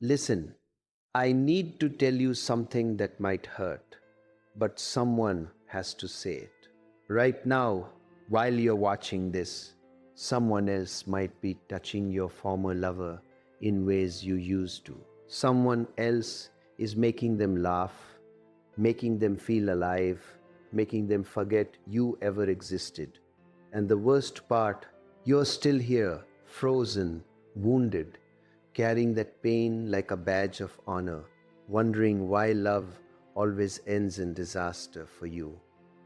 Listen, I need to tell you something that might hurt, but someone has to say it. Right now, while you're watching this, someone else might be touching your former lover in ways you used to. Someone else is making them laugh, making them feel alive, making them forget you ever existed. And the worst part, you're still here, frozen, wounded, carrying that pain like a badge of honor, wondering why love always ends in disaster for you.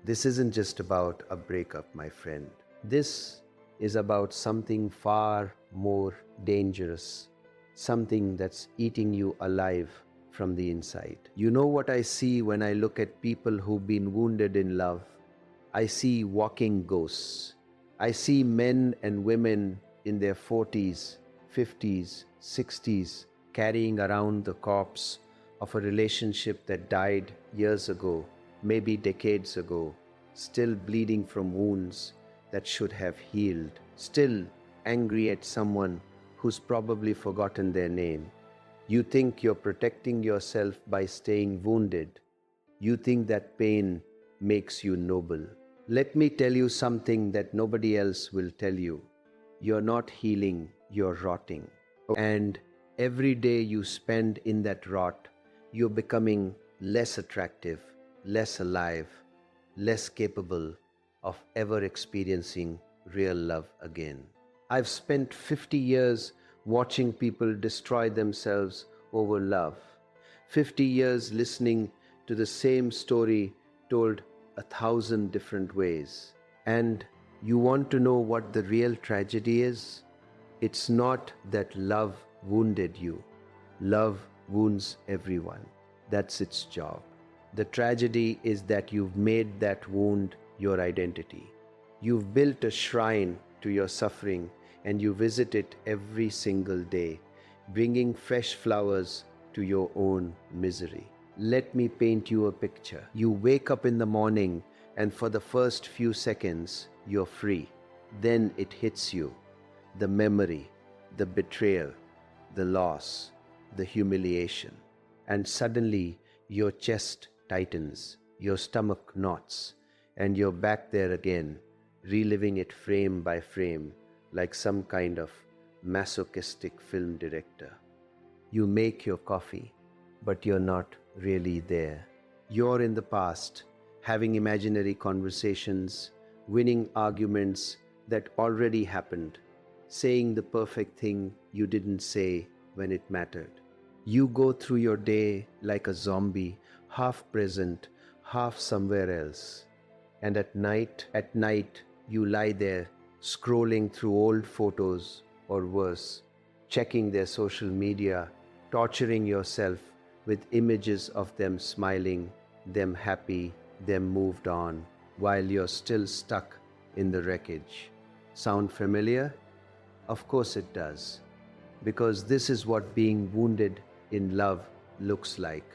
This isn't just about a breakup, my friend. This is about something far more dangerous, something that's eating you alive from the inside. You know what I see when I look at people who've been wounded in love? I see walking ghosts. I see men and women in their 40s, 50s, 60s carrying around the corpse of a relationship that died years ago, maybe decades ago, still bleeding from wounds that should have healed, still angry at someone who's probably forgotten their name. You think you're protecting yourself by staying wounded. You think that pain makes you noble. Let me tell you something that nobody else will tell you. You're not healing, you're rotting. And every day you spend in that rot, you're becoming less attractive, less alive, less capable of ever experiencing real love again. I've spent 50 years watching people destroy themselves over love, 50 years listening to the same story told 1,000 different ways. And you want to know what the real tragedy is? It's not that love wounded you. Love wounds everyone. That's its job. The tragedy is that you've made that wound your identity. You've built a shrine to your suffering and you visit it every single day, bringing fresh flowers to your own misery. Let me paint you a picture. You wake up in the morning and for the first few seconds, you're free. Then it hits you. The memory, the betrayal, the loss, the humiliation. And suddenly your chest tightens, your stomach knots, and you're back there again, reliving it frame by frame like some kind of masochistic film director. You make your coffee, but you're not really there. You're in the past, having imaginary conversations, winning arguments that already happened, saying the perfect thing you didn't say when it mattered. You go through your day like a zombie, half present, half somewhere else. And at night, you lie there scrolling through old photos, or worse, checking their social media, torturing yourself with images of them smiling, them happy, them moved on, while you're still stuck in the wreckage. Sound familiar? Of course it does, because this is what being wounded in love looks like.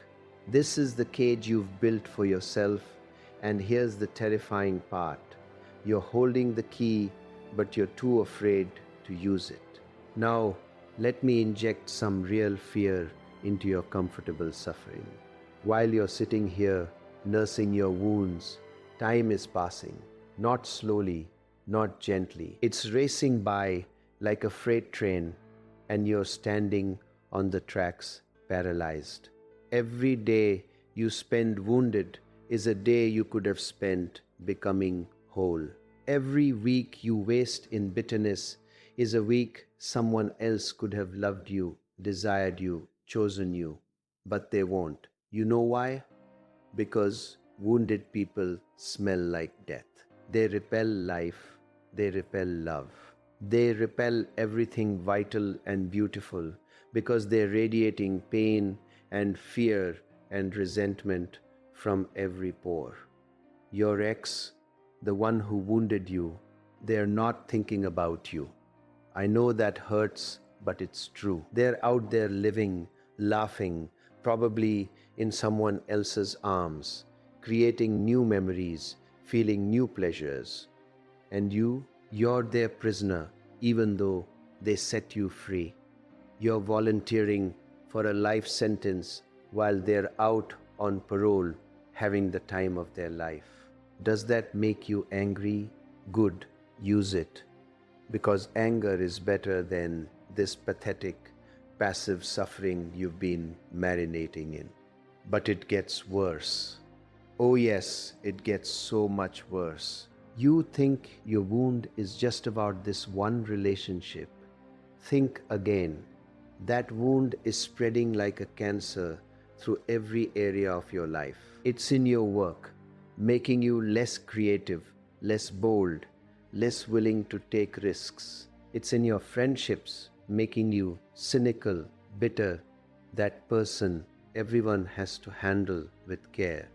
This is the cage you've built for yourself, and here's the terrifying part. You're holding the key, but you're too afraid to use it. Now, let me inject some real fear into your comfortable suffering. While you're sitting here, nursing your wounds, time is passing, not slowly, not gently. It's racing by like a freight train, and you're standing on the tracks, paralyzed. Every day you spend wounded is a day you could have spent becoming whole. Every week you waste in bitterness is a week someone else could have loved you, desired you, chosen you, but they won't. You know why? Because wounded people smell like death. They repel life, they repel love. They repel everything vital and beautiful because they're radiating pain and fear and resentment from every pore. Your ex, the one who wounded you, they're not thinking about you. I know that hurts, but it's true. They're out there living, laughing, probably in someone else's arms, creating new memories, feeling new pleasures. And you're their prisoner, even though they set you free. You're volunteering for a life sentence while they're out on parole having the time of their life. Does that make you angry? Good, use it. Because anger is better than this pathetic, passive suffering you've been marinating in. But it gets worse. Oh yes, it gets so much worse. You think your wound is just about this one relationship. Think again. That wound is spreading like a cancer through every area of your life. It's in your work, making you less creative, less bold, less willing to take risks. It's in your friendships, making you cynical, bitter, that person everyone has to handle with care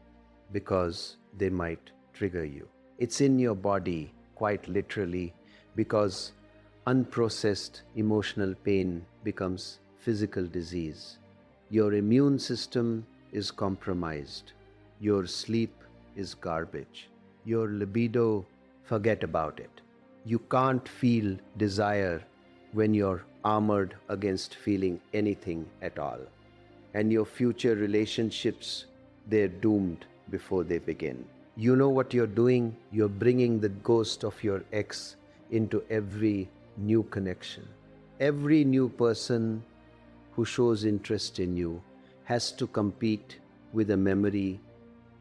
because they might trigger you. It's in your body, quite literally, because unprocessed emotional pain becomes physical disease. Your immune system is compromised. Your sleep is garbage. Your libido, forget about it. You can't feel desire when you're armored against feeling anything at all. And your future relationships, they're doomed before they begin. You know what you're doing? You're bringing the ghost of your ex into every new connection. Every new person who shows interest in you has to compete with a memory,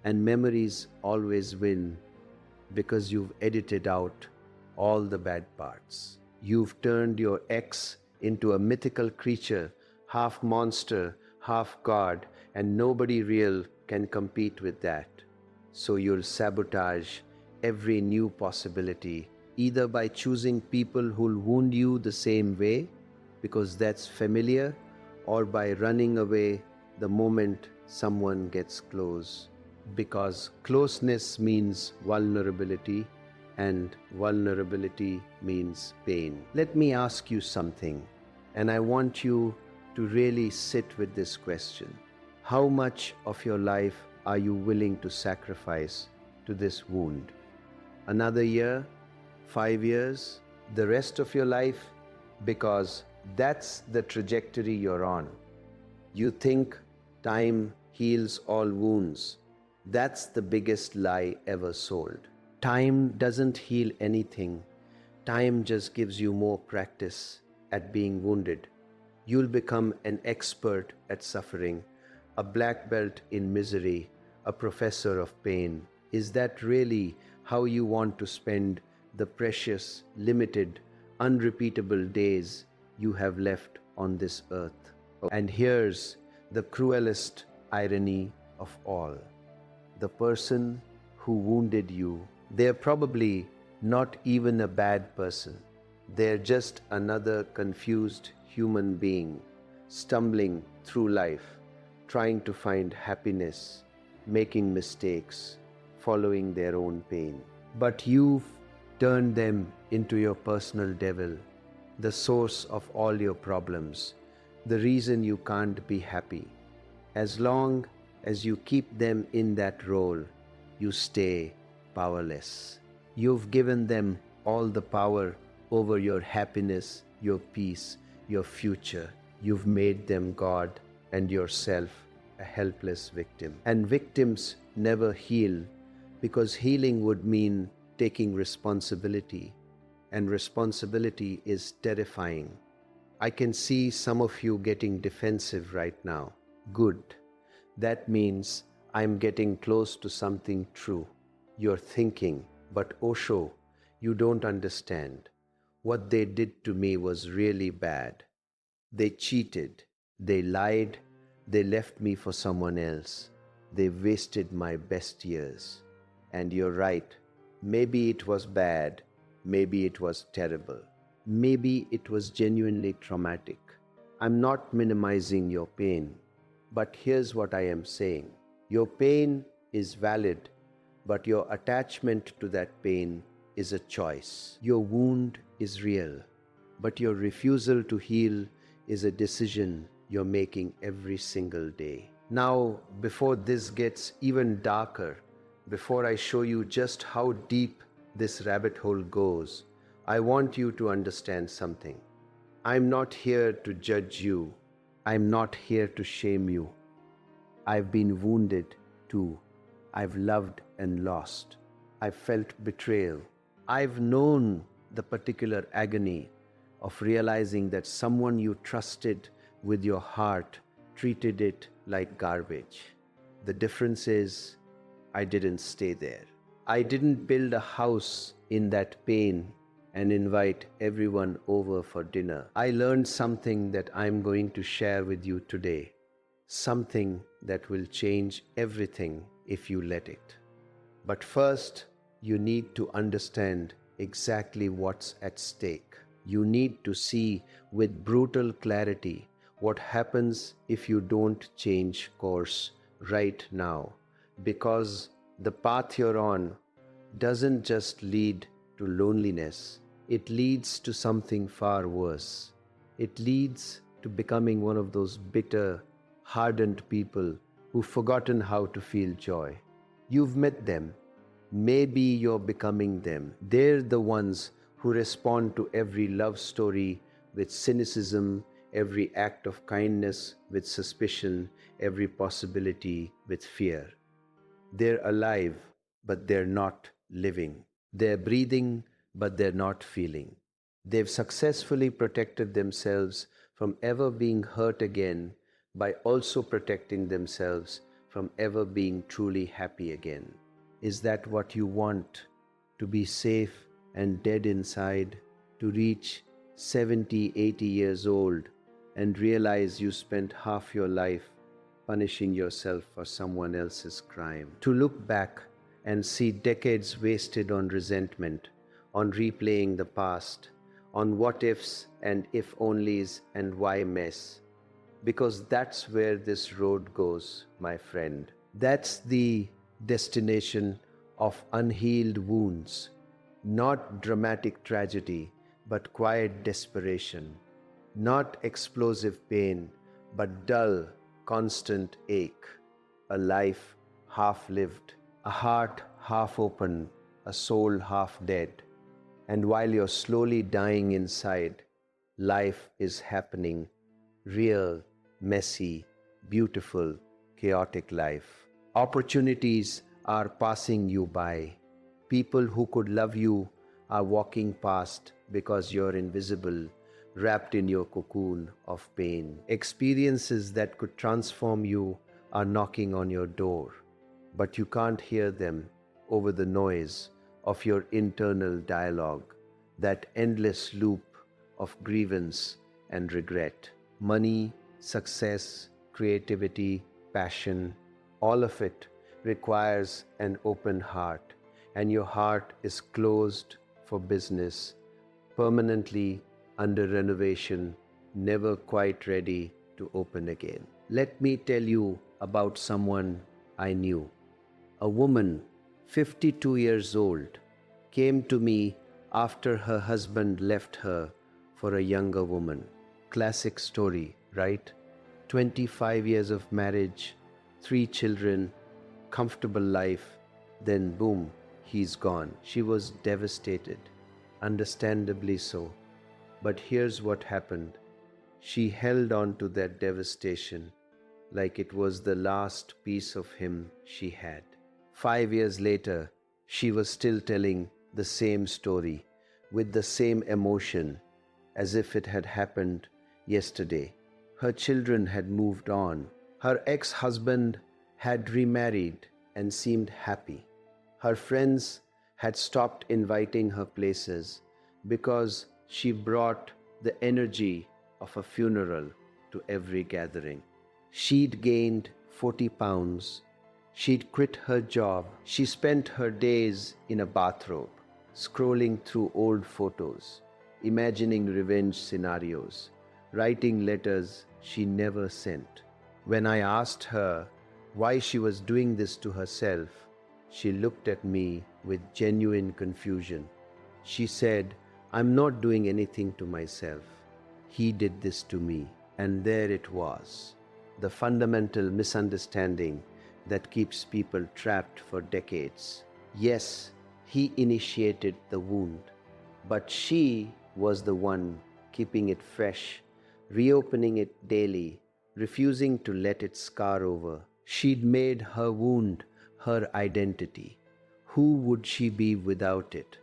and memories always win because you've edited out all the bad parts. You've turned your ex into a mythical creature, half monster, half god, and nobody real can compete with that. So you'll sabotage every new possibility, either by choosing people who'll wound you the same way, because that's familiar, or by running away the moment someone gets close. Because closeness means vulnerability, and vulnerability means pain. Let me ask you something, and I want you to really sit with this question. How much of your life are you willing to sacrifice to this wound? Another year? 5 years? The rest of your life? Because that's the trajectory you're on. You think time heals all wounds. That's the biggest lie ever sold. Time doesn't heal anything. Time just gives you more practice at being wounded. You'll become an expert at suffering, a black belt in misery, a professor of pain. Is that really how you want to spend the precious, limited, unrepeatable days you have left on this earth? And here's the cruelest irony of all. The person who wounded you, they're probably not even a bad person. They're just another confused human being, stumbling through life, trying to find happiness, making mistakes, following their own pain. But you've turned them into your personal devil, the source of all your problems, the reason you can't be happy. As long as you keep them in that role, you stay powerless. You've given them all the power over your happiness, your peace, your future. You've made them God and yourself a helpless victim. And victims never heal, because healing would mean taking responsibility, and responsibility is terrifying. I can see some of you getting defensive right now. Good. That means I'm getting close to something true. You're thinking, but Osho, you don't understand. What they did to me was really bad. They cheated, they lied, they left me for someone else. They wasted my best years. And you're right, maybe it was bad, maybe it was terrible, maybe it was genuinely traumatic. I'm not minimizing your pain, but here's what I am saying. Your pain is valid, but your attachment to that pain is a choice. Your wound is real, but your refusal to heal is a decision you're making every single day. Now, before this gets even darker, before I show you just how deep this rabbit hole goes, I want you to understand something. I'm not here to judge you. I'm not here to shame you. I've been wounded too. I've loved and lost. I've felt betrayal. I've known the particular agony of realizing that someone you trusted with your heart treated it like garbage. The difference is, I didn't stay there. I didn't build a house in that pain and invite everyone over for dinner. I learned something that I'm going to share with you today. Something that will change everything if you let it. But first, you need to understand exactly what's at stake. You need to see with brutal clarity what happens if you don't change course right now. Because the path you're on doesn't just lead to loneliness, it leads to something far worse. It leads to becoming one of those bitter, hardened people who've forgotten how to feel joy. You've met them. Maybe you're becoming them. They're the ones who respond to every love story with cynicism, every act of kindness with suspicion, every possibility with fear. They're alive, but they're not living. They're breathing, but they're not feeling. They've successfully protected themselves from ever being hurt again by also protecting themselves from ever being truly happy again. Is that what you want? To be safe and dead inside, to reach 70, 80 years old and realize you spent half your life punishing yourself for someone else's crime. To look back and see decades wasted on resentment, on replaying the past, on what ifs and if onlys and why mess. Because that's where this road goes, my friend. That's the destination of unhealed wounds, not dramatic tragedy, but quiet desperation, not explosive pain, but dull, constant ache, a life half lived, a heart half open, a soul half dead. And while you're slowly dying inside, life is happening, real, messy, beautiful, chaotic life. Opportunities are passing you by. People who could love you are walking past because you're invisible, wrapped in your cocoon of pain. Experiences that could transform you are knocking on your door, but you can't hear them over the noise of your internal dialogue, that endless loop of grievance and regret. Money, success, creativity, passion, all of it requires an open heart, and your heart is closed for business, permanently under renovation, never quite ready to open again. Let me tell you about someone I knew. A woman, 52 years old, came to me after her husband left her for a younger woman. Classic story, right? 25 years of marriage, 3 children, comfortable life, then boom, he's gone. She was devastated, understandably so. But here's what happened. She held on to that devastation like it was the last piece of him she had. 5 years later, she was still telling the same story with the same emotion as if it had happened yesterday. Her children had moved on. Her ex-husband had remarried and seemed happy. Her friends had stopped inviting her places because she brought the energy of a funeral to every gathering. She'd gained 40 pounds. She'd quit her job. She spent her days in a bathrobe, scrolling through old photos, imagining revenge scenarios, writing letters she never sent. When I asked her why she was doing this to herself, she looked at me with genuine confusion. She said, "I'm not doing anything to myself. He did this to me." And there it was, the fundamental misunderstanding that keeps people trapped for decades. Yes, he initiated the wound, but she was the one keeping it fresh, reopening it daily refusing to let it scar over. She'd made her wound her identity. Who would she be without it?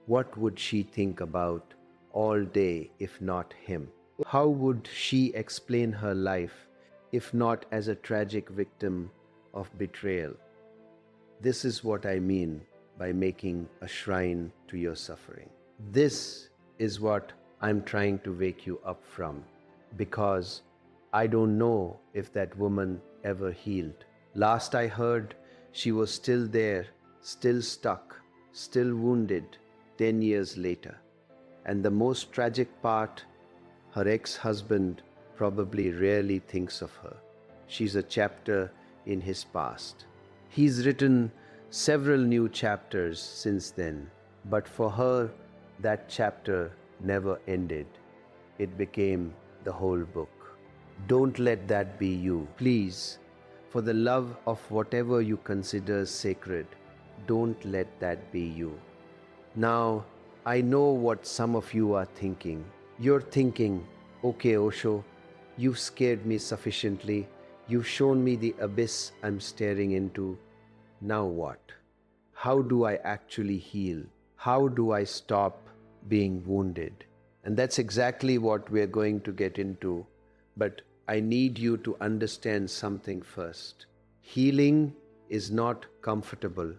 What would she think about all day if not him? How would she explain her life if not as a tragic victim of betrayal? This is what I mean by making a shrine to your suffering. This is what I'm trying to wake you up from, because I don't know if that woman ever healed. Last I heard, she was still there, still stuck, still wounded 10 years later. And the most tragic part, her ex-husband probably rarely thinks of her. She's a chapter in his past. He's written several new chapters since then, but for her, that chapter never ended. It became the whole book. Don't let that be you. Please, for the love of whatever you consider sacred, don't let that be you. Now, I know what some of you are thinking. You're thinking, okay, Osho, you've scared me sufficiently. You've shown me the abyss I'm staring into. Now what? How do I actually heal? How do I stop being wounded? And that's exactly what we're going to get into. But I need you to understand something first. Healing is not comfortable.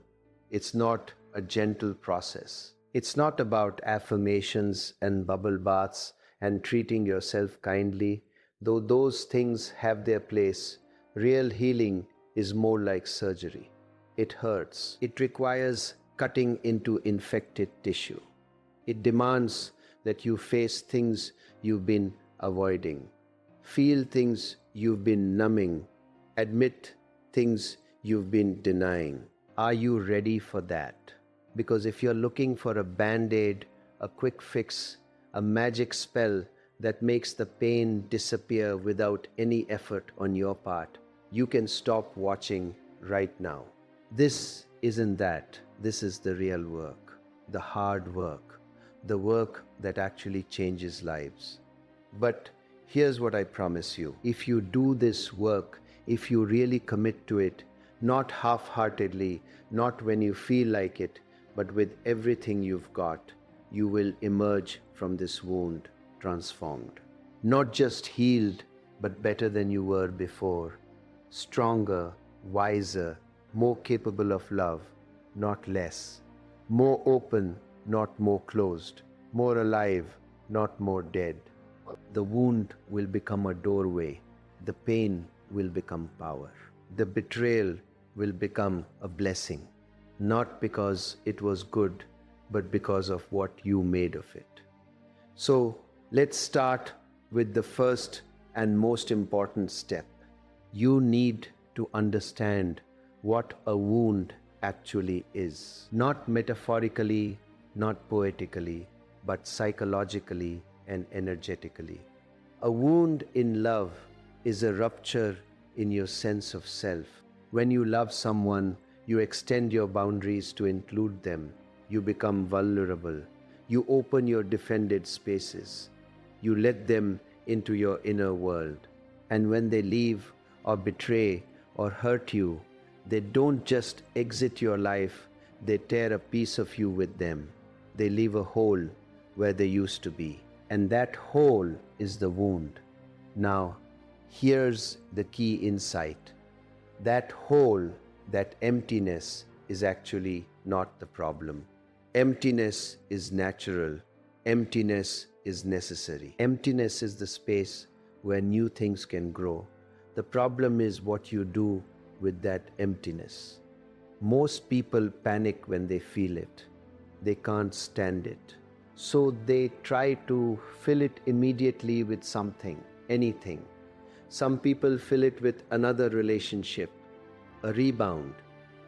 It's not a gentle process. It's not about affirmations and bubble baths and treating yourself kindly. Though those things have their place, real healing is more like surgery. It hurts. It requires cutting into infected tissue. It demands that you face things you've been avoiding, feel things you've been numbing, admit things you've been denying. Are you ready for that? Because if you're looking for a band-aid, a quick fix, a magic spell that makes the pain disappear without any effort on your part, you can stop watching right now. This isn't that. This is the real work, the hard work, the work that actually changes lives. But here's what I promise you. If you do this work, if you really commit to it, not half-heartedly, not when you feel like it, but with everything you've got, you will emerge from this wound transformed. Not just healed, but better than you were before. Stronger, wiser, more capable of love, not less. More open, not more closed. More alive, not more dead. The wound will become a doorway. The pain will become power. The betrayal will become a blessing. Not because it was good, but because of what you made of it. So let's start with the first and most important step. You need to understand what a wound actually is. Not metaphorically, not poetically, but psychologically and energetically. A wound in love is a rupture in your sense of self. When you love someone, you extend your boundaries to include them. You become vulnerable. You open your defended spaces. You let them into your inner world. And when they leave or betray or hurt you, they don't just exit your life, they tear a piece of you with them. They leave a hole where they used to be. And that hole is the wound. Now, here's the key insight. That hole, that emptiness, is actually not the problem. Emptiness is natural. Emptiness is necessary. Emptiness is the space where new things can grow. The problem is what you do with that emptiness. Most people panic when they feel it. They can't stand it. So they try to fill it immediately with something, anything. Some people fill it with another relationship, a rebound,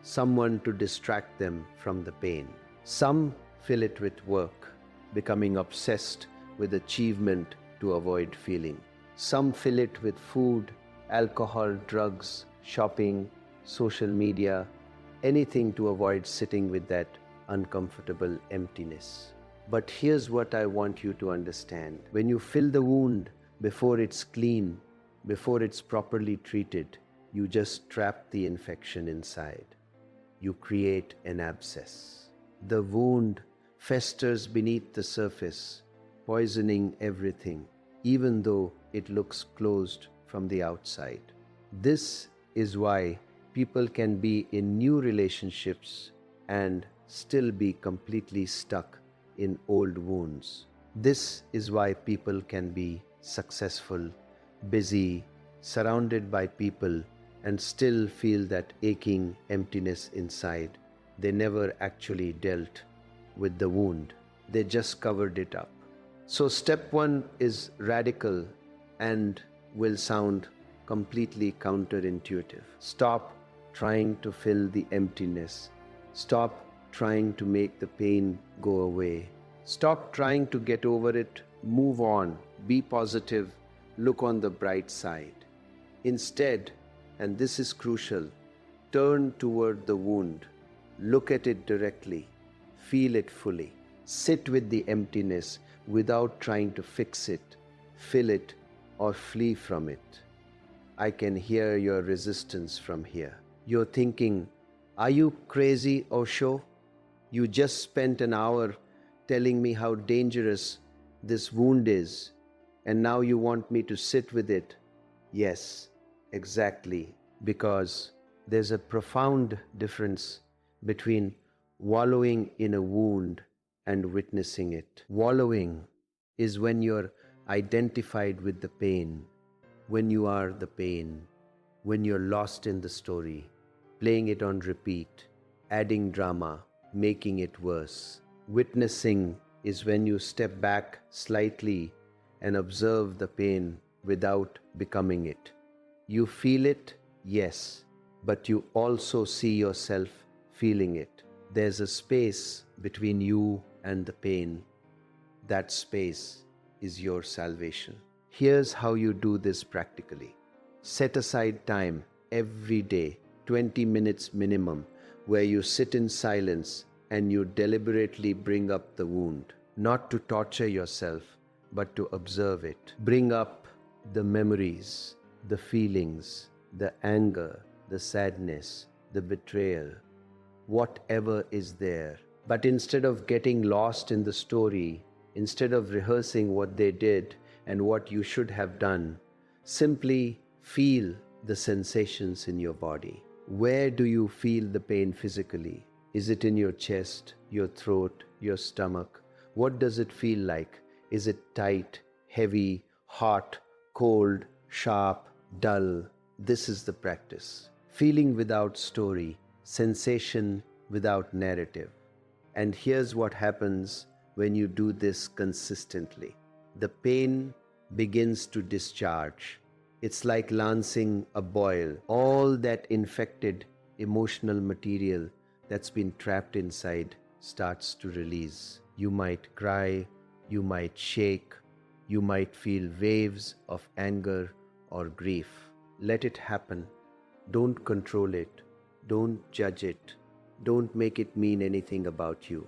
someone to distract them from the pain. Some fill it with work, becoming obsessed with achievement to avoid feeling. Some fill it with food, alcohol, drugs, shopping, social media, anything to avoid sitting with that uncomfortable emptiness. But here's what I want you to understand. When you fill the wound before it's clean, Before it's properly treated, you just trap the infection inside. You create an abscess. The wound festers beneath the surface, poisoning everything, even though it looks closed from the outside. This is why people can be in new relationships and still be completely stuck in old wounds. This is why people can be successful, busy, surrounded by people, and still feel that aching emptiness inside. They never actually dealt with the wound, they just covered it up. So, step one is radical and will sound completely counterintuitive. Stop trying to fill the emptiness. Stop trying to make the pain go away. Stop trying to get over it. Move on. Be positive. Look on the bright side. Instead, and this is crucial, turn toward the wound. Look at it directly. Feel it fully. Sit with the emptiness without trying to fix it, fill it, or flee from it. I can hear your resistance from here. You're thinking, are you crazy, Osho? You just spent an hour telling me how dangerous this wound is, and now you want me to sit with it. Yes, exactly, because there's a profound difference between wallowing in a wound and witnessing it. Wallowing is when you're identified with the pain, when you are the pain, when you're lost in the story, playing it on repeat, adding drama, making it worse. Witnessing is when you step back slightly and observe the pain without becoming it. You feel it, yes, but you also see yourself feeling it. There's a space between you and the pain. That space is your salvation. Here's how you do this practically. Set aside time every day, 20 minutes minimum, where you sit in silence and you deliberately bring up the wound, not to torture yourself, but to observe it. Bring up the memories, the feelings, the anger, the sadness, the betrayal, whatever is there. But instead of getting lost in the story, instead of rehearsing what they did and what you should have done, simply feel the sensations in your body. Where do you feel the pain physically? Is it in your chest, your throat, your stomach? What does it feel like? Is it tight, heavy, hot, cold, sharp, dull? This is the practice. Feeling without story, sensation without narrative. And here's what happens when you do this consistently. The pain begins to discharge. It's like lancing a boil. All that infected emotional material that's been trapped inside starts to release. You might cry, you might shake, you might feel waves of anger or grief. Let it happen. Don't control it. Don't judge it. Don't make it mean anything about you.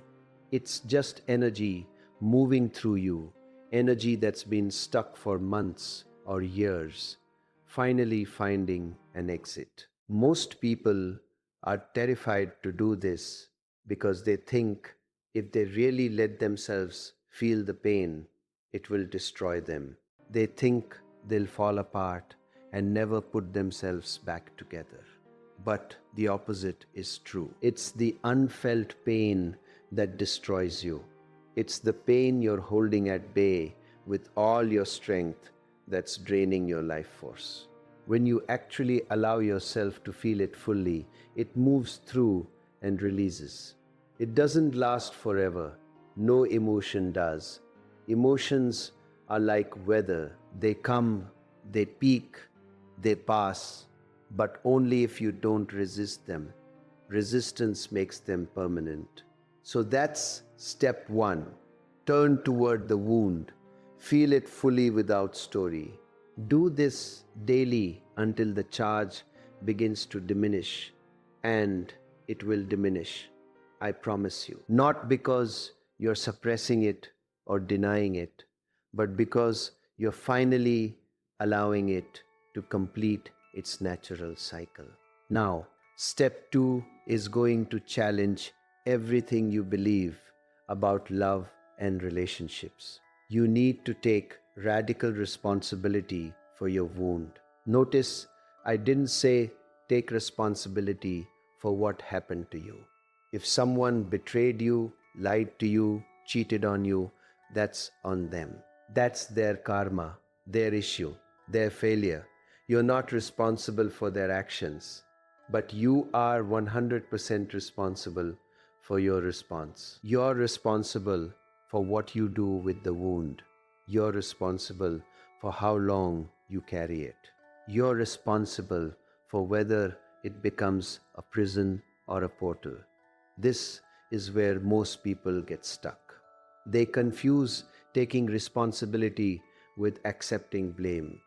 It's just energy moving through you, energy that's been stuck for months or years, finally finding an exit. Most people are terrified to do this because they think if they really let themselves feel the pain, it will destroy them. They think they'll fall apart and never put themselves back together. But the opposite is true. It's the unfelt pain that destroys you. It's the pain you're holding at bay with all your strength that's draining your life force. When you actually allow yourself to feel it fully, it moves through and releases. It doesn't last forever. No emotion does. Emotions are like weather. They come, they peak, they pass, but only if you don't resist them. Resistance makes them permanent. So that's step one. Turn toward the wound. Feel it fully without story. Do this daily until the charge begins to diminish, and it will diminish. I promise you. Not because you're suppressing it or denying it, but because you're finally allowing it to complete its natural cycle. Now, step 2 is going to challenge everything you believe about love and relationships. You need to take radical responsibility for your wound. Notice I didn't say take responsibility for what happened to you. If someone betrayed you, lied to you, cheated on you, that's on them. That's their karma, their issue, their failure. You're not responsible for their actions, but you are 100% responsible for your response. You're responsible for what you do with the wound. You're responsible for how long you carry it. You're responsible for whether it becomes a prison or a portal. This is where most people get stuck. They confuse taking responsibility with accepting blame.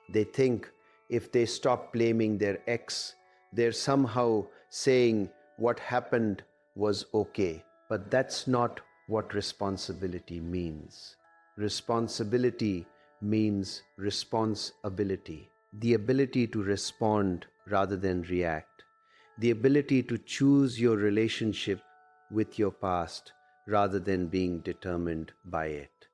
They think if they stop blaming their ex, they're somehow saying what happened was okay. But that's not what responsibility means. Responsibility means responsibility, the ability to respond rather than react, the ability to choose your relationship with your past rather than being determined by it.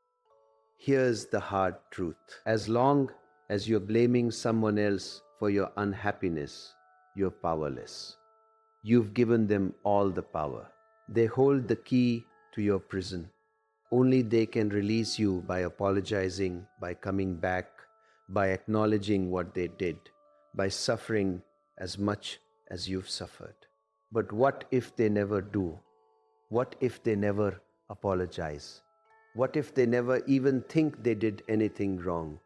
Here's the hard truth. As long as you're blaming someone else for your unhappiness, you're powerless. You've given them all the power. They hold the key to your prison. Only they can release you by apologizing, by coming back, by acknowledging what they did, by suffering as much as you've suffered. But what if they never do? What if they never apologize? What if they never even think they did anything wrong?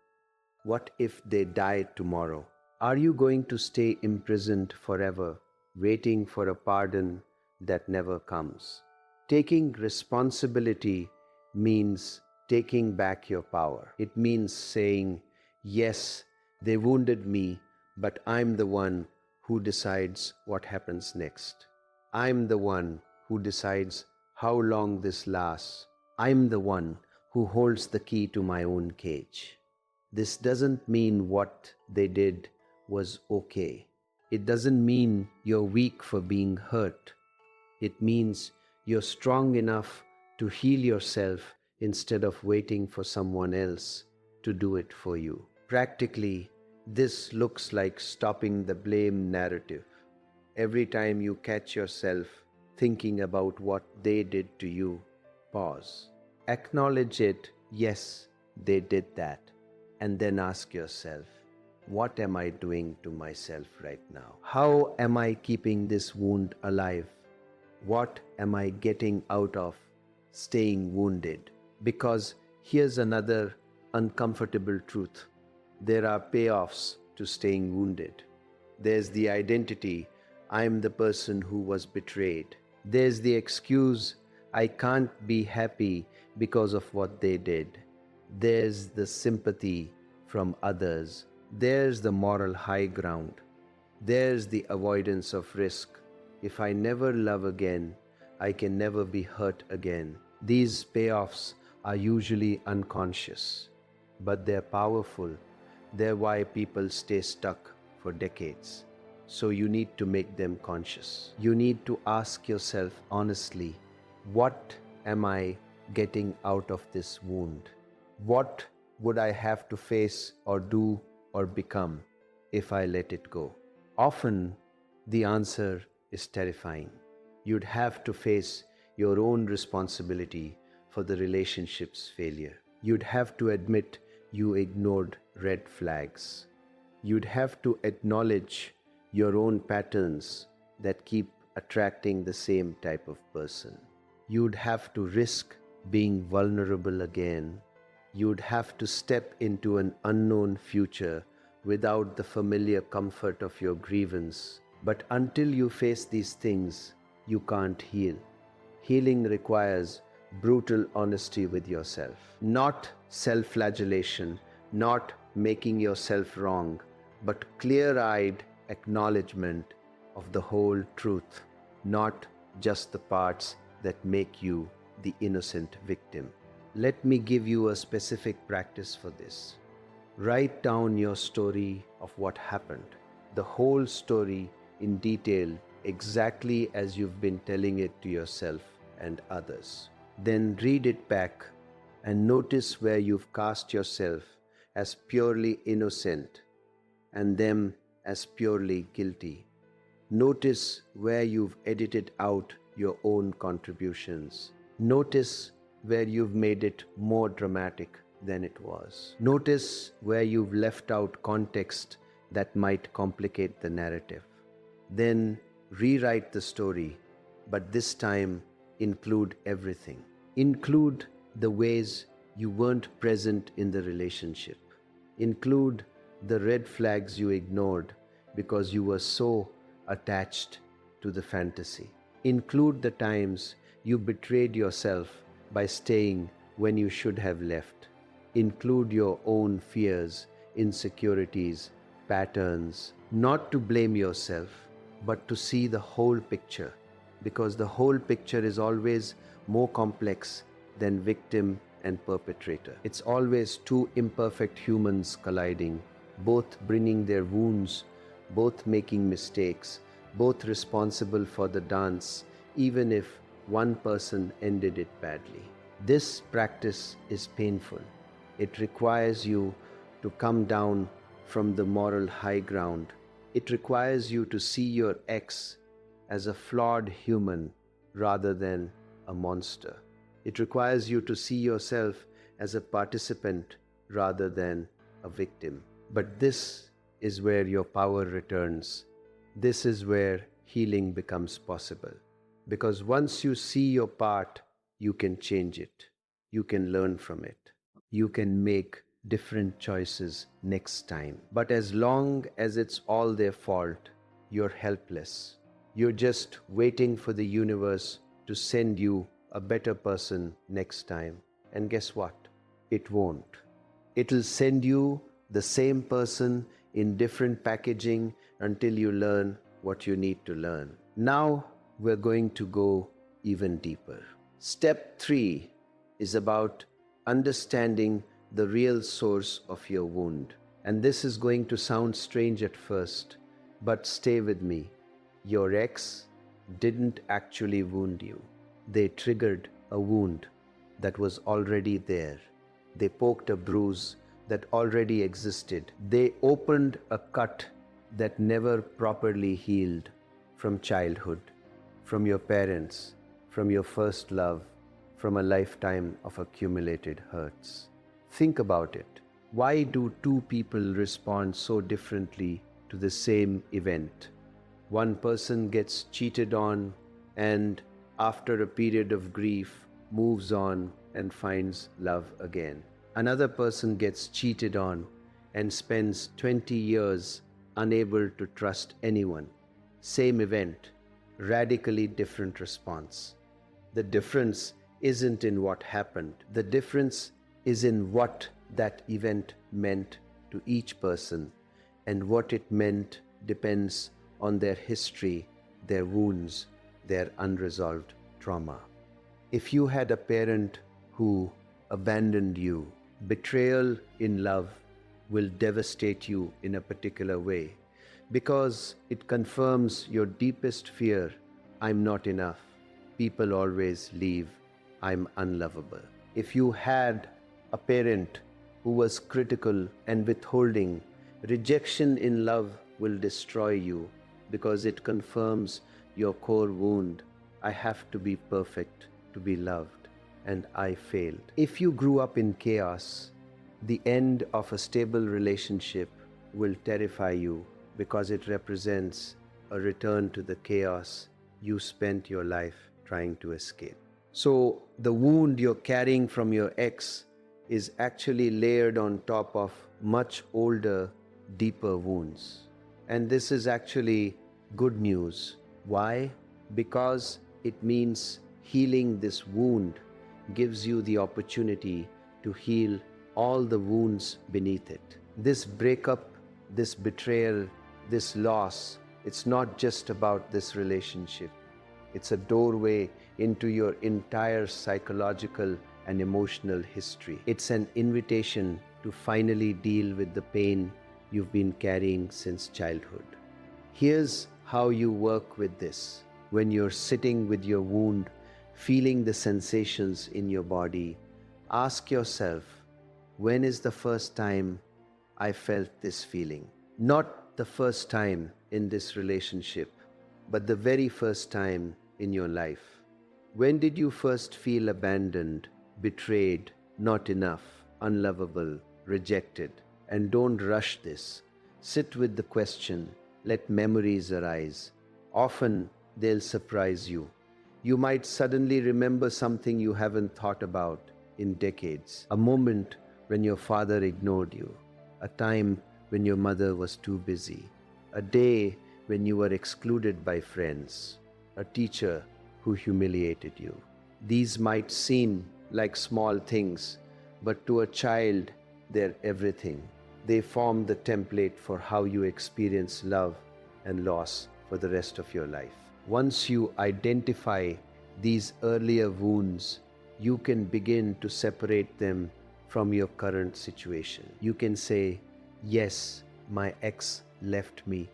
What if they die tomorrow? Are you going to stay imprisoned forever, waiting for a pardon that never comes? Taking responsibility means taking back your power. It means saying, yes, they wounded me, but I'm the one who decides what happens next. I'm the one who decides how long this lasts. I'm the one who holds the key to my own cage. This doesn't mean what they did was okay. It doesn't mean you're weak for being hurt. It means you're strong enough to heal yourself instead of waiting for someone else to do it for you. Practically, this looks like stopping the blame narrative. Every time you catch yourself thinking about what they did to you, pause. Acknowledge it, yes, they did that. And then ask yourself, what am I doing to myself right now? How am I keeping this wound alive? What am I getting out of staying wounded? Because here's another uncomfortable truth. There are payoffs to staying wounded. There's the identity, I'm the person who was betrayed. There's the excuse, I can't be happy because of what they did. There's the sympathy from others. There's the moral high ground. There's the avoidance of risk. If I never love again, I can never be hurt again. These payoffs are usually unconscious, but they're powerful. They're why people stay stuck for decades. So you need to make them conscious. You need to ask yourself honestly, what am I getting out of this wound? What would I have to face or do or become if I let it go? Often, the answer is terrifying. You'd have to face your own responsibility for the relationship's failure. You'd have to admit you ignored red flags. You'd have to acknowledge your own patterns that keep attracting the same type of person. You'd have to risk being vulnerable again. You'd have to step into an unknown future without the familiar comfort of your grievance. But until you face these things, you can't heal. Healing requires brutal honesty with yourself. Not self-flagellation, not making yourself wrong, but clear-eyed acknowledgement of the whole truth, not just the parts that make you the innocent victim. Let me give you a specific practice for this. Write down your story of of what happened, the whole story in detail, exactly as you've been telling it to yourself and others. Then read it back and notice where you've cast yourself as purely innocent and them as purely guilty. Notice where you've edited out your own contributions. Notice where you've made it more dramatic than it was. Notice where you've left out context that might complicate the narrative. Then rewrite the story, but this time include everything. Include the ways you weren't present in the relationship. Include the red flags you ignored because you were so attached to the fantasy. Include the times you betrayed yourself by staying when you should have left. Include your own fears, insecurities, patterns, not to blame yourself, but to see the whole picture, because the whole picture is always more complex than victim and perpetrator. It's always two imperfect humans colliding, both bringing their wounds, both making mistakes, both responsible for the dance, even if one person ended it badly. This practice is painful. It requires you to come down from the moral high ground. It requires you to see your ex as a flawed human rather than a monster. It requires you to see yourself as a participant rather than a victim. But this is where your power returns. This is where healing becomes possible. Because once you see your part, you can change it. You can learn from it. You can make different choices next time. But as long as it's all their fault, you're helpless. You're just waiting for the universe to send you a better person next time. And guess what? It won't. It'll send you the same person in different packaging until you learn what you need to learn. Now we're going to go even deeper. Step 3 is about understanding the real source of your wound. And this is going to sound strange at first, but stay with me. Your ex didn't actually wound you. They triggered a wound that was already there. They poked a bruise that already existed. They opened a cut that never properly healed from childhood, from your parents, from your first love, from a lifetime of accumulated hurts. Think about it. Why do two people respond so differently to the same event? One person gets cheated on and after a period of grief moves on and finds love again. Another person gets cheated on and spends 20 years unable to trust anyone. Same event, radically different response. The difference isn't in what happened. The difference is in what that event meant to each person, and what it meant depends on their history, their wounds, their unresolved trauma. If you had a parent who abandoned you, betrayal in love will devastate you in a particular way because it confirms your deepest fear: I'm not enough, people always leave, I'm unlovable. If you had a parent who was critical and withholding, rejection in love will destroy you because it confirms your core wound: I have to be perfect to be loved, and I failed. If you grew up in chaos, the end of a stable relationship will terrify you because it represents a return to the chaos you spent your life trying to escape. So the wound you're carrying from your ex is actually layered on top of much older, deeper wounds. And this is actually good news. Why? Because it means healing this wound gives you the opportunity to heal all the wounds beneath it. This breakup, this betrayal, this loss, it's not just about this relationship. It's a doorway into your entire psychological and emotional history. It's an invitation to finally deal with the pain you've been carrying since childhood. Here's how you work with this. When you're sitting with your wound, feeling the sensations in your body, ask yourself, when is the first time I felt this feeling? Not the first time in this relationship, but the very first time in your life. When did you first feel abandoned, betrayed, not enough, unlovable, rejected? And don't rush this. Sit with the question. Let memories arise. Often they'll surprise you. You might suddenly remember something you haven't thought about in decades. A moment when your father ignored you. A time when your mother was too busy. A day when you were excluded by friends. A teacher who humiliated you. These might seem like small things, but to a child, they're everything. They form the template for how you experience love and loss for the rest of your life. Once you identify these earlier wounds, you can begin to separate them from your current situation. You can say, yes, my ex left me,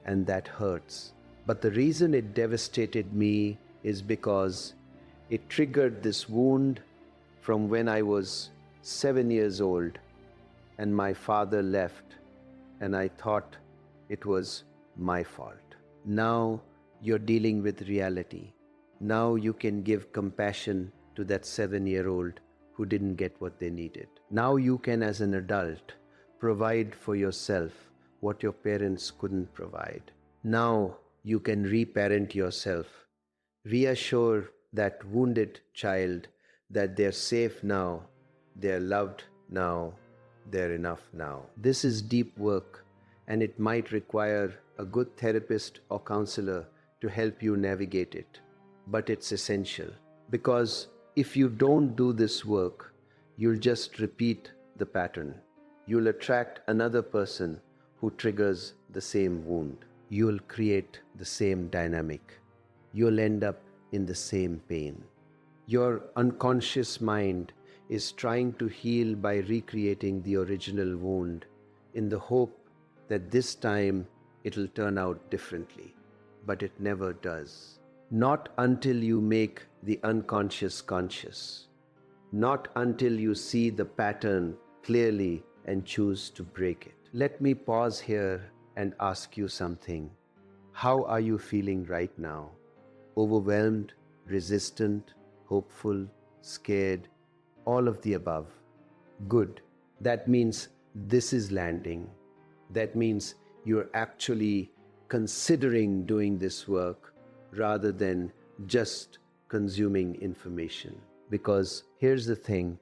and that hurts. But the reason it devastated me is because it triggered this wound from when I was 7 years old and my father left, and I thought it was my fault. Now you're dealing with reality. Now you can give compassion to that 7-year-old who didn't get what they needed. Now you can, as an adult, provide for yourself what your parents couldn't provide. Now you can reparent yourself. Reassure that wounded child that they're safe now, they're loved now, they're enough now. This is deep work, and it might require a good therapist or counselor to help you navigate it. But it's essential, because if you don't do this work, you'll just repeat the pattern. You'll attract another person who triggers the same wound. You'll create the same dynamic. You'll end up in the same pain. Your unconscious mind is trying to heal by recreating the original wound in the hope that this time it'll turn out differently. But it never does. Not until you make the unconscious conscious. Not until you see the pattern clearly and choose to break it. Let me pause here and ask you something. How are you feeling right now? Overwhelmed, resistant, hopeful, scared, all of the above. Good. That means this is landing. That means you're actually considering doing this work rather than just consuming information. Because here's the thing,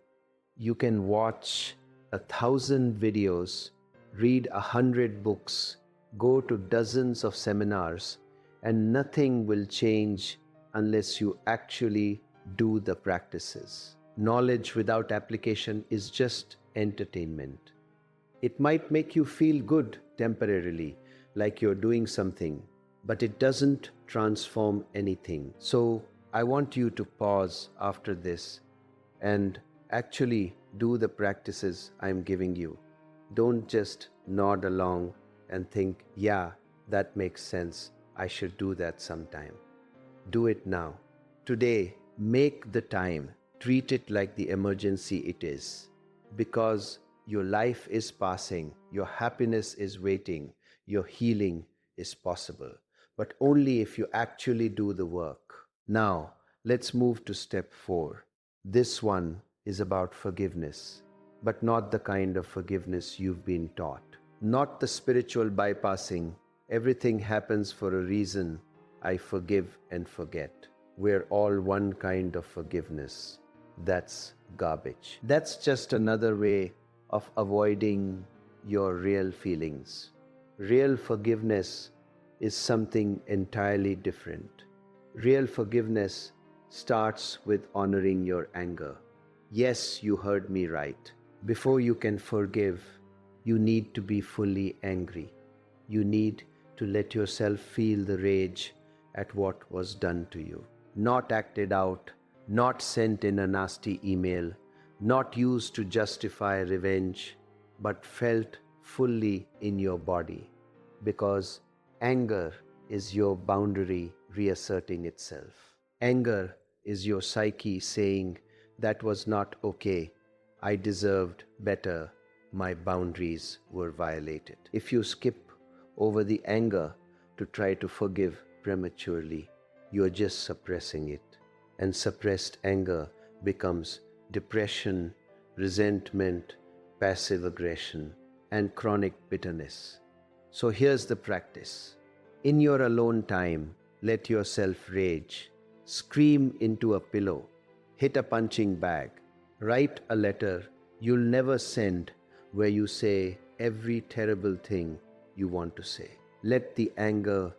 you can watch 1,000 videos, read 100 books, go to dozens of seminars, and nothing will change unless you actually do the practices. Knowledge without application is just entertainment. It might make you feel good temporarily, like you're doing something, but it doesn't transform anything. So I want you to pause after this and actually do the practices I'm giving you. Don't just nod along and think, yeah, that makes sense. I should do that sometime. Do it now. Today, make the time. Treat it like the emergency it is. Because your life is passing, your happiness is waiting, your healing is possible. But only if you actually do the work. Now, let's move to step 4. This one is about forgiveness, but not the kind of forgiveness you've been taught. Not the spiritual bypassing, everything happens for a reason, I forgive and forget. We're all one kind of forgiveness. That's garbage. That's just another way of avoiding your real feelings. Real forgiveness is something entirely different. Real forgiveness starts with honoring your anger. Yes, you heard me right. Before you can forgive, you need to be fully angry. You need to let yourself feel the rage at what was done to you. Not acted out, not sent in a nasty email, not used to justify revenge, but felt fully in your body, because anger is your boundary reasserting itself. Anger is your psyche saying, that was not okay, I deserved better, my boundaries were violated. If you skip over the anger to try to forgive prematurely, you are just suppressing it. And suppressed anger becomes depression, resentment, passive aggression, and chronic bitterness. So here's the practice. In your alone time, let yourself rage. Scream into a pillow. Hit a punching bag. Write a letter you'll never send where you say every terrible thing you want to say. Let the anger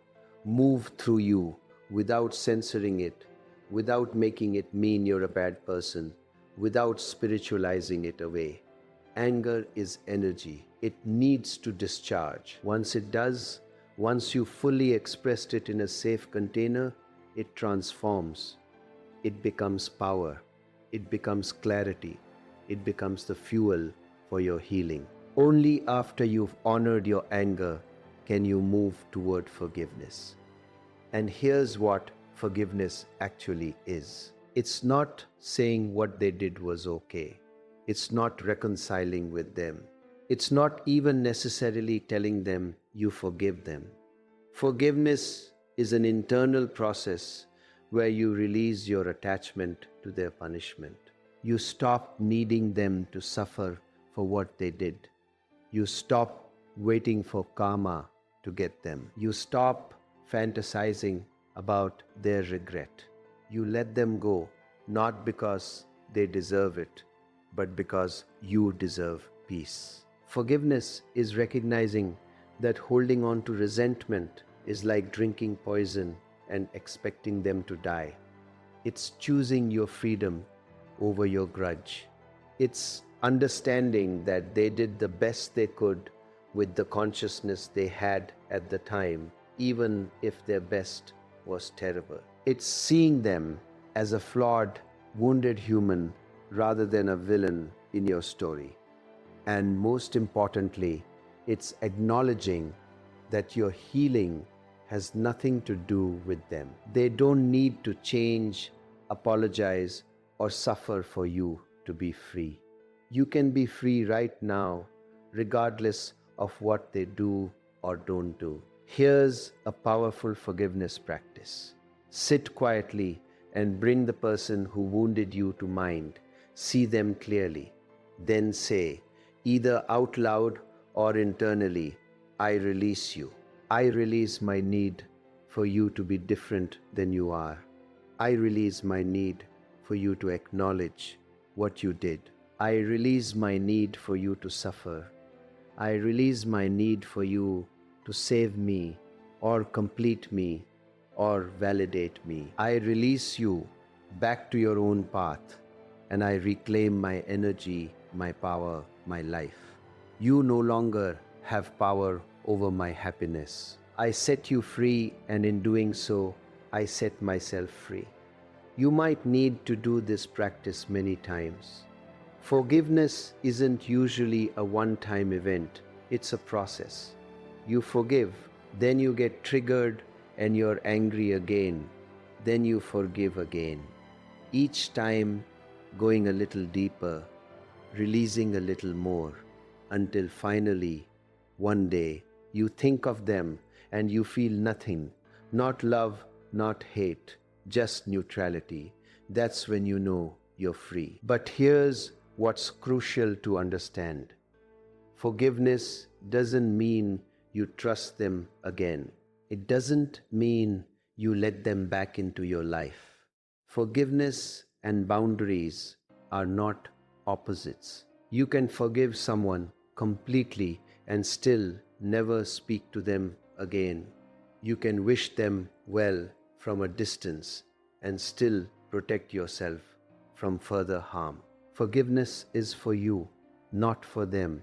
move through you without censoring it, without making it mean you're a bad person, without spiritualizing it away. Anger is energy. It needs to discharge. Once it does, once you fully expressed it in a safe container, it transforms. It becomes power. It becomes clarity. It becomes the fuel for your healing. Only after you've honored your anger can you move toward forgiveness. And here's what forgiveness actually is. It's not saying what they did was okay. It's not reconciling with them. It's not even necessarily telling them you forgive them. Forgiveness is an internal process where you release your attachment to their punishment. You stop needing them to suffer for what they did. You stop waiting for karma to get them. You stop fantasizing about their regret. You let them go, not because they deserve it, but because you deserve peace. Forgiveness is recognizing that holding on to resentment is like drinking poison and expecting them to die. It's choosing your freedom over your grudge. It's understanding that they did the best they could with the consciousness they had at the time, even if their best was terrible. It's seeing them as a flawed, wounded human rather than a villain in your story. And most importantly, it's acknowledging that your healing has nothing to do with them. They don't need to change, apologize, or suffer for you to be free. You can be free right now, regardless of what they do or don't do. Here's a powerful forgiveness practice. Sit quietly and bring the person who wounded you to mind. See them clearly. Then say, either out loud or internally, I release you. I release my need for you to be different than you are. I release my need for you to acknowledge what you did. I release my need for you to suffer. I release my need for you to save me or complete me or validate me. I release you back to your own path, and I reclaim my energy, my power, my life. You no longer have power over my happiness. I set you free, and in doing so, I set myself free. You might need to do this practice many times. Forgiveness isn't usually a one-time event. It's a process. You forgive, then you get triggered and you're angry again. Then you forgive again. Each time going a little deeper, releasing a little more, until finally, one day, you think of them and you feel nothing, not love, not hate, just neutrality. That's when you know you're free. But here's what's crucial to understand. Forgiveness doesn't mean you trust them again. It doesn't mean you let them back into your life. Forgiveness and boundaries are not opposites. You can forgive someone completely and still never speak to them again. You can wish them well from a distance and still protect yourself from further harm. Forgiveness is for you, not for them.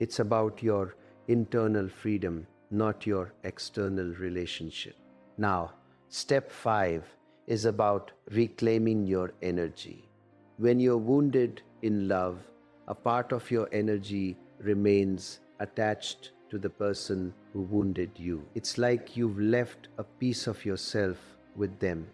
It's about your internal freedom, not your external relationship. Now, step 5 is about reclaiming your energy. When you're wounded in love, a part of your energy remains attached to the person who wounded you. It's like you've left a piece of yourself with them.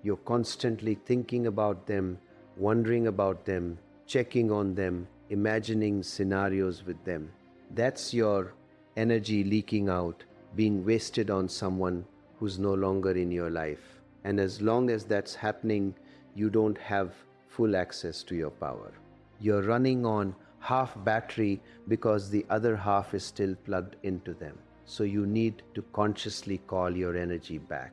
You're constantly thinking about them, wondering about them, checking on them, imagining scenarios with them. That's your energy leaking out, being wasted on someone who's no longer in your life. And as long as that's happening, you don't have full access to your power. You're running on half battery because the other half is still plugged into them. So you need to consciously call your energy back.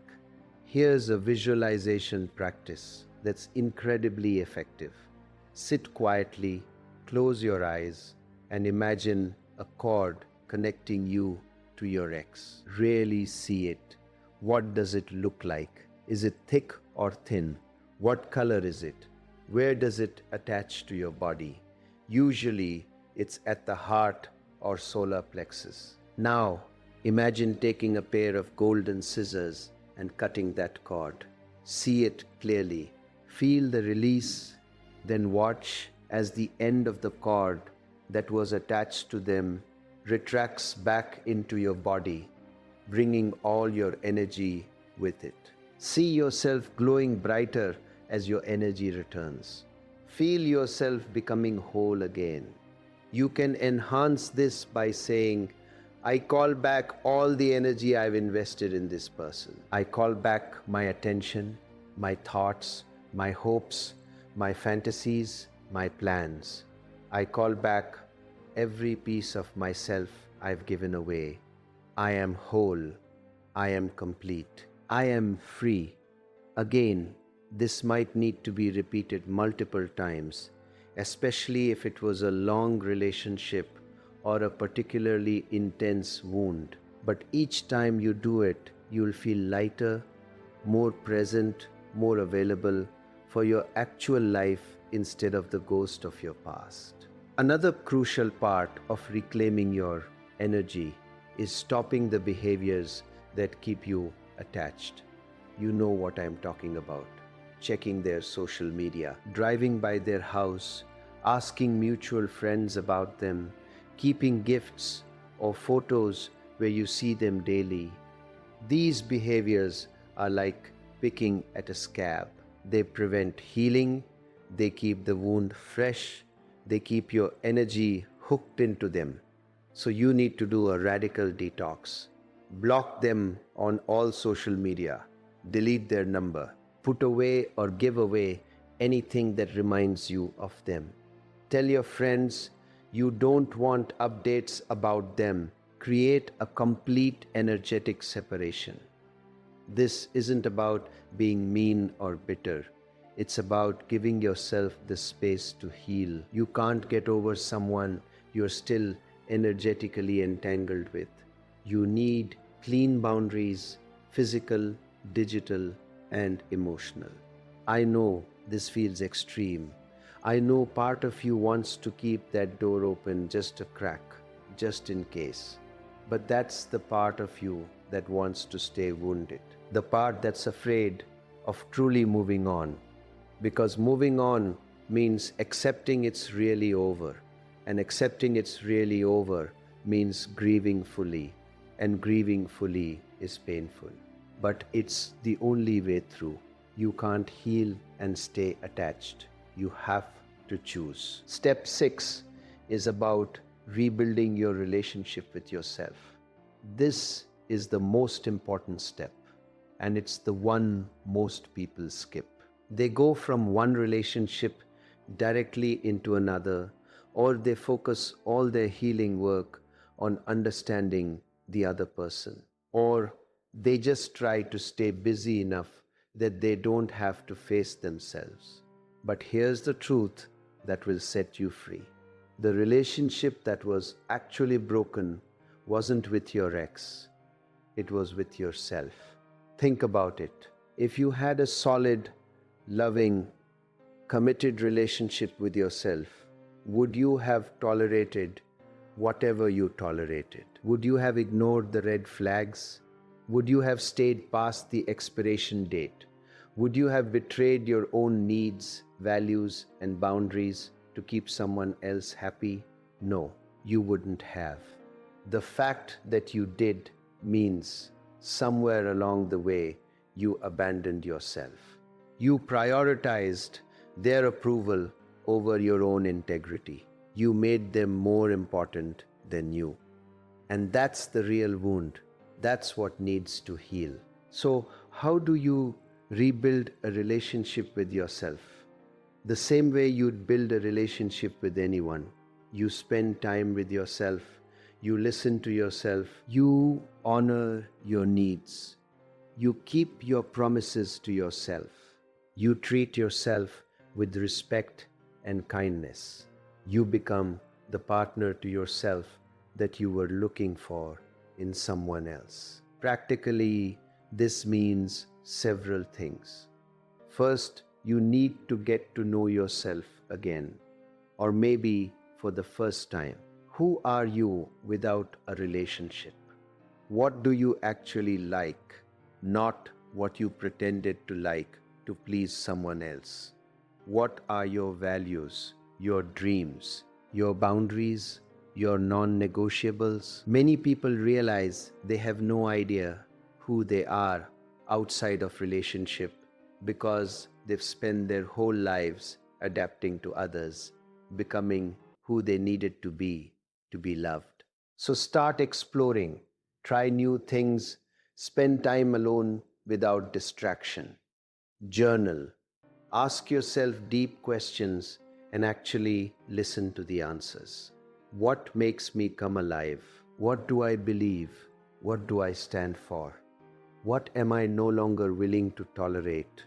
Here's a visualization practice that's incredibly effective. Sit quietly, close your eyes, and imagine a cord connecting you to your ex. Really see it. What does it look like? Is it thick or thin? What color is it? Where does it attach to your body? Usually, it's at the heart or solar plexus. Now, imagine taking a pair of golden scissors and cutting that cord. See it clearly. Feel the release, then watch as the end of the cord that was attached to them retracts back into your body, bringing all your energy with it. See yourself glowing brighter as your energy returns. Feel yourself becoming whole again. You can enhance this by saying, I call back all the energy I've invested in this person. I call back my attention, my thoughts, my hopes, my fantasies, my plans. I call back every piece of myself I've given away. I am whole. I am complete. I am free. Again, this might need to be repeated multiple times, especially if it was a long relationship or a particularly intense wound. But each time you do it, you'll feel lighter, more present, more available for your actual life instead of the ghost of your past. Another crucial part of reclaiming your energy is stopping the behaviors that keep you attached. You know what I'm talking about. Checking their social media, driving by their house, asking mutual friends about them, keeping gifts or photos where you see them daily. These behaviors are like picking at a scab. They prevent healing, they keep the wound fresh, they keep your energy hooked into them. So you need to do a radical detox. Block them on all social media. Delete their number. Put away or give away anything that reminds you of them. Tell your friends you don't want updates about them. Create a complete energetic separation. This isn't about being mean or bitter. It's about giving yourself the space to heal. You can't get over someone you're still energetically entangled with. You need clean boundaries, physical, digital, and emotional. I know this feels extreme. I know part of you wants to keep that door open just a crack, just in case. But that's the part of you that wants to stay wounded. The part that's afraid of truly moving on. Because moving on means accepting it's really over. And accepting it's really over means grieving fully. And grieving fully is painful. But it's the only way through. You can't heal and stay attached. You have to choose. Step 6 is about rebuilding your relationship with yourself. This is the most important step, and it's the one most people skip. They go from one relationship directly into another, or they focus all their healing work on understanding the other person, or they just try to stay busy enough that they don't have to face themselves. But here's the truth that will set you free. The relationship that was actually broken wasn't with your ex. It was with yourself. Think about it. If you had a solid, loving, committed relationship with yourself, would you have tolerated whatever you tolerated? Would you have ignored the red flags? Would you have stayed past the expiration date? Would you have betrayed your own needs, values, and boundaries to keep someone else happy? No, you wouldn't have. The fact that you did means somewhere along the way you abandoned yourself. You prioritized their approval over your own integrity. You made them more important than you. And that's the real wound. That's what needs to heal. So, how do you rebuild a relationship with yourself? The same way you'd build a relationship with anyone. You spend time with yourself, you listen to yourself, you honor your needs, you keep your promises to yourself, you treat yourself with respect and kindness. You become the partner to yourself that you were looking for in someone else. Practically, this means several things. First, you need to get to know yourself again, or maybe for the first time. Who are you without a relationship? What do you actually like, not what you pretended to like to please someone else? What are your values, your dreams, your boundaries, your non-negotiables? Many people realize they have no idea who they are outside of relationship because they've spent their whole lives adapting to others, becoming who they needed to be loved. So start exploring, try new things, spend time alone without distraction. Journal, ask yourself deep questions and actually listen to the answers. What makes me come alive? What do I believe? What do I stand for? What am I no longer willing to tolerate?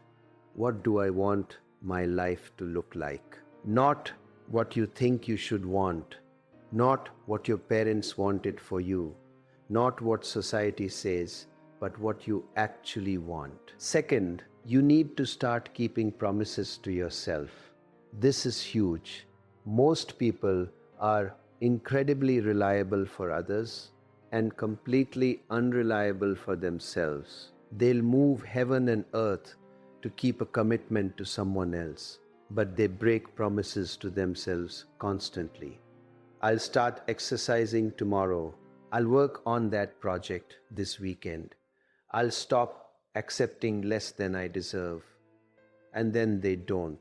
What do I want my life to look like? Not what you think you should want, not what your parents wanted for you, not what society says, but what you actually want. Second, you need to start keeping promises to yourself. This is huge. Most people are incredibly reliable for others and completely unreliable for themselves. They'll move heaven and earth to keep a commitment to someone else, but they break promises to themselves constantly. I'll start exercising tomorrow. I'll work on that project this weekend. I'll stop accepting less than I deserve. And then they don't.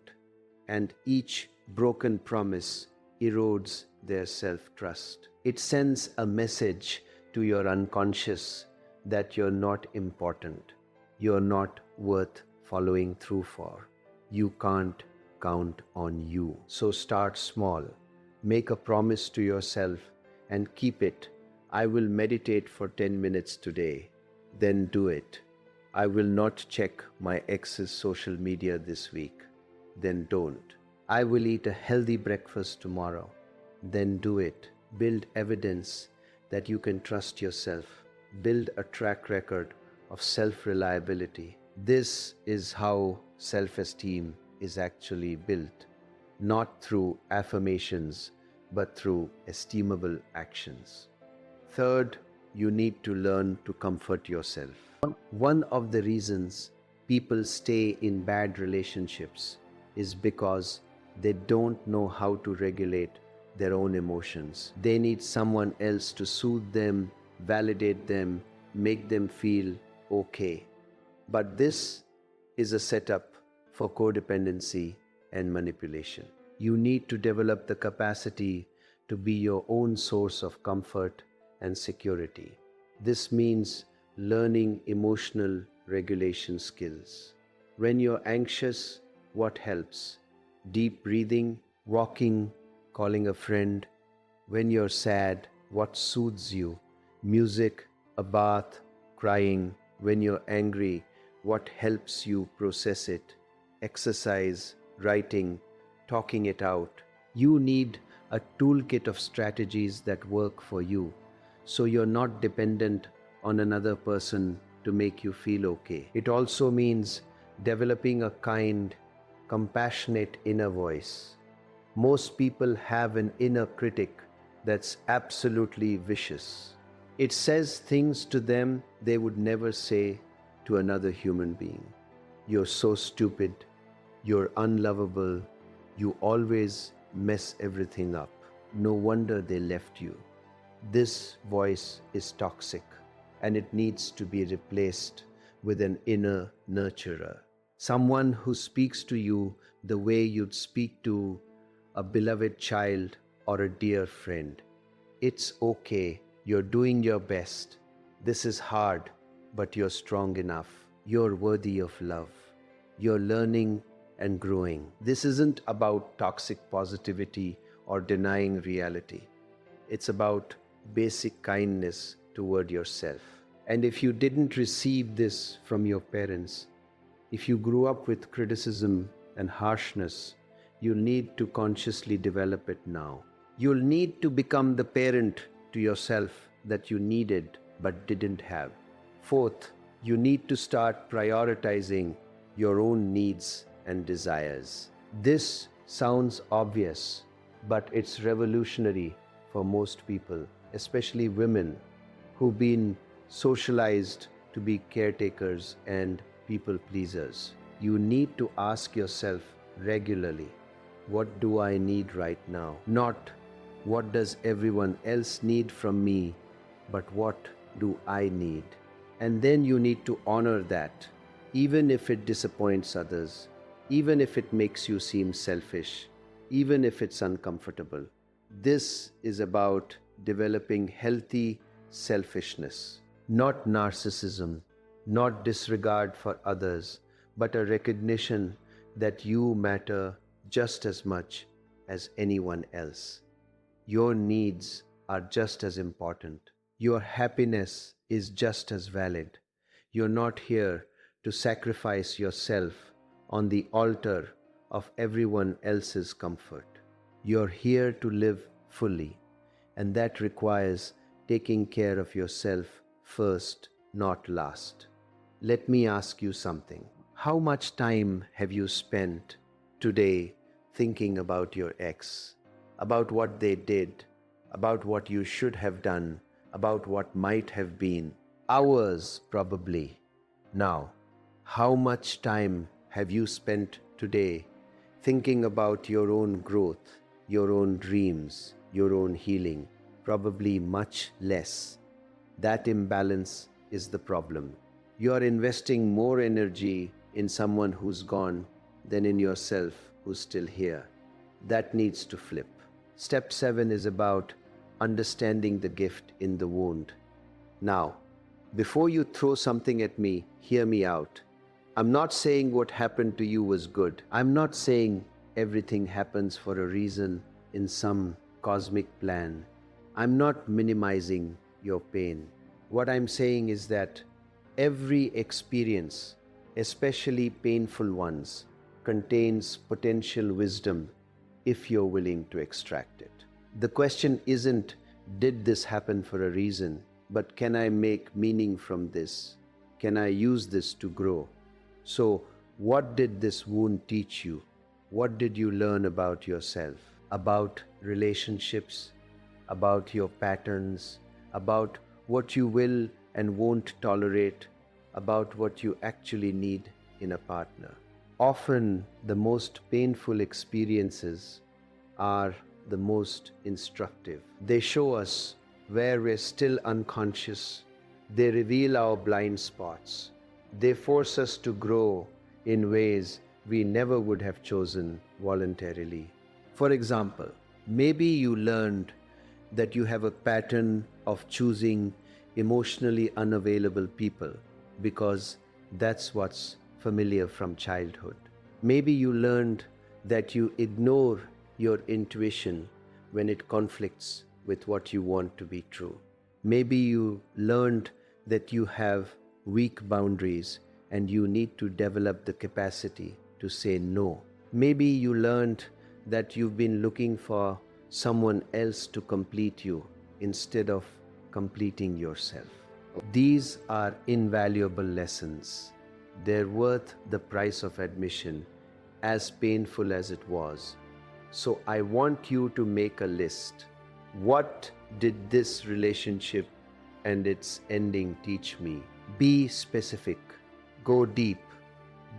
And each broken promise erodes their self-trust. It sends a message to your unconscious that you're not important. You're not worth following through for. You can't count on you. So start small. Make a promise to yourself and keep it. I will meditate for 10 minutes today. Then do it. I will not check my ex's social media this week. Then don't. I will eat a healthy breakfast tomorrow. Then do it. Build evidence that you can trust yourself. Build a track record of self-reliability. This is how self-esteem is actually built, not through affirmations, but through esteemable actions. Third, you need to learn to comfort yourself. One of the reasons people stay in bad relationships is because they don't know how to regulate their own emotions. They need someone else to soothe them, validate them, make them feel okay. But this is a setup for codependency and manipulation. You need to develop the capacity to be your own source of comfort and security. This means learning emotional regulation skills. When you're anxious, what helps? Deep breathing, walking, calling a friend. When you're sad, what soothes you? Music, a bath, crying. When you're angry, what helps you process it? Exercise, writing, talking it out. You need a toolkit of strategies that work for you, so you're not dependent on another person to make you feel okay. It also means developing a kind, compassionate inner voice. Most people have an inner critic that's absolutely vicious. It says things to them they would never say to another human being. You're so stupid. You're unlovable. You always mess everything up. No wonder they left you. This voice is toxic and it needs to be replaced with an inner nurturer. Someone who speaks to you the way you'd speak to a beloved child or a dear friend. It's okay, you're doing your best. This is hard, but you're strong enough. You're worthy of love. You're learning and growing. This isn't about toxic positivity or denying reality. It's about basic kindness toward yourself. And if you didn't receive this from your parents, if you grew up with criticism and harshness, you'll need to consciously develop it now. You'll need to become the parent to yourself that you needed but didn't have. Fourth, you need to start prioritizing your own needs and desires. This sounds obvious, but it's revolutionary for most people, especially women who've been socialized to be caretakers and people pleasers. You need to ask yourself regularly, what do I need right now? Not what does everyone else need from me, but what do I need? And then you need to honor that, even if it disappoints others, even if it makes you seem selfish, even if it's uncomfortable. This is about developing healthy selfishness, not narcissism, not disregard for others, but a recognition that you matter just as much as anyone else. Your needs are just as important. Your happiness is just as valid. You're not here to sacrifice yourself on the altar of everyone else's comfort. You're here to live fully, and that requires taking care of yourself first, not last. Let me ask you something. How much time have you spent today thinking about your ex, about what they did, about what you should have done, about what might have been? Hours, probably. Now, how much time have you spent today thinking about your own growth, your own dreams, your own healing? Probably much less. That imbalance is the problem. You are investing more energy in someone who's gone than in yourself who's still here. That needs to flip. Step 7 is about understanding the gift in the wound. Now, before you throw something at me, hear me out. I'm not saying what happened to you was good. I'm not saying everything happens for a reason in some cosmic plan. I'm not minimizing your pain. What I'm saying is that every experience, especially painful ones, contains potential wisdom if you're willing to extract it. The question isn't, did this happen for a reason, but can I make meaning from this? Can I use this to grow? So, what did this wound teach you? What did you learn about yourself, about relationships, about your patterns, about what you will and won't tolerate, about what you actually need in a partner? Often, the most painful experiences are the most instructive. They show us where we're still unconscious. They reveal our blind spots. They force us to grow in ways we never would have chosen voluntarily. For example, maybe you learned that you have a pattern of choosing emotionally unavailable people because that's what's familiar from childhood. Maybe you learned that you ignore your intuition when it conflicts with what you want to be true. Maybe you learned that you have weak boundaries and you need to develop the capacity to say no. Maybe you learned that you've been looking for someone else to complete you instead of completing yourself. These are invaluable lessons. They're worth the price of admission, as painful as it was. So I want you to make a list. What did this relationship and its ending teach me? Be specific. Go deep.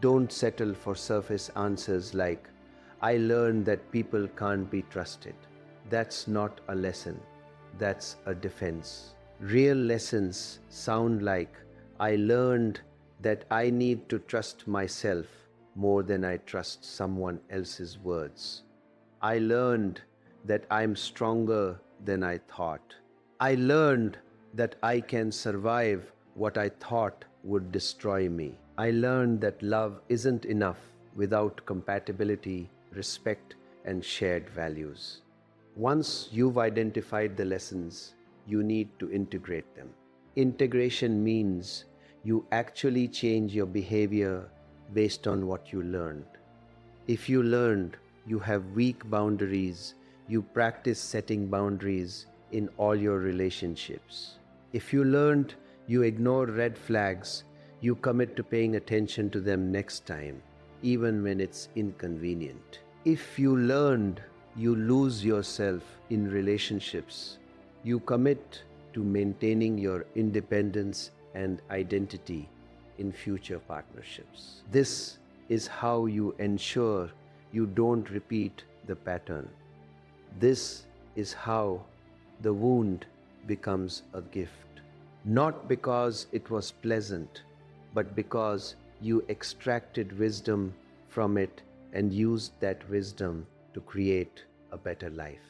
Don't settle for surface answers like, I learned that people can't be trusted. That's not a lesson. that's a defense. Real lessons sound like, I learned that I need to trust myself more than I trust someone else's words. I learned that I'm stronger than I thought. I learned that I can survive what I thought would destroy me. I learned that love isn't enough without compatibility, respect, and shared values. Once you've identified the lessons, you need to integrate them. Integration means you actually change your behavior based on what you learned. If you learned you have weak boundaries, you practice setting boundaries in all your relationships. If you learned you ignore red flags, you commit to paying attention to them next time, even when it's inconvenient. If you learned you lose yourself in relationships, you commit to maintaining your independence and identity in future partnerships. This is how you ensure you don't repeat the pattern. This is how the wound becomes a gift. Not because it was pleasant, but because you extracted wisdom from it and used that wisdom to create a better life.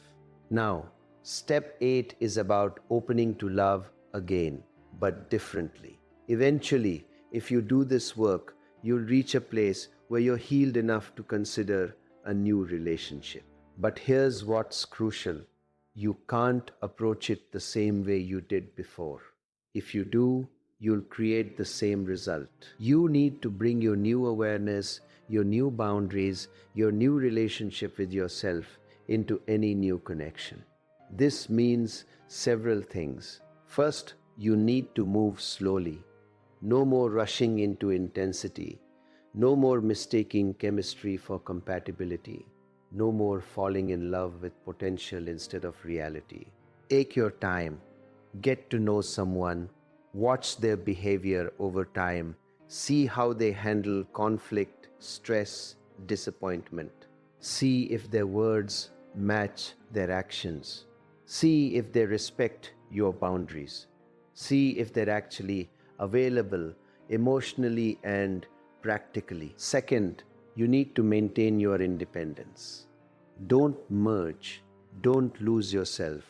Now, step 8 is about opening to love again, but differently. Eventually, if you do this work, you'll reach a place where you're healed enough to consider a new relationship. But here's what's crucial. You can't approach it the same way you did before. If you do, you'll create the same result. You need to bring your new awareness, your new boundaries, your new relationship with yourself into any new connection. This means several things. First, you need to move slowly. No more rushing into intensity. No more mistaking chemistry for compatibility. No more falling in love with potential instead of reality. Take your time. Get to know someone. Watch their behavior over time. See how they handle conflict, stress, disappointment. See if their words match their actions. See if they respect your boundaries. See if they're actually available emotionally and practically. Second, you need to maintain your independence. Don't merge. Don't lose yourself.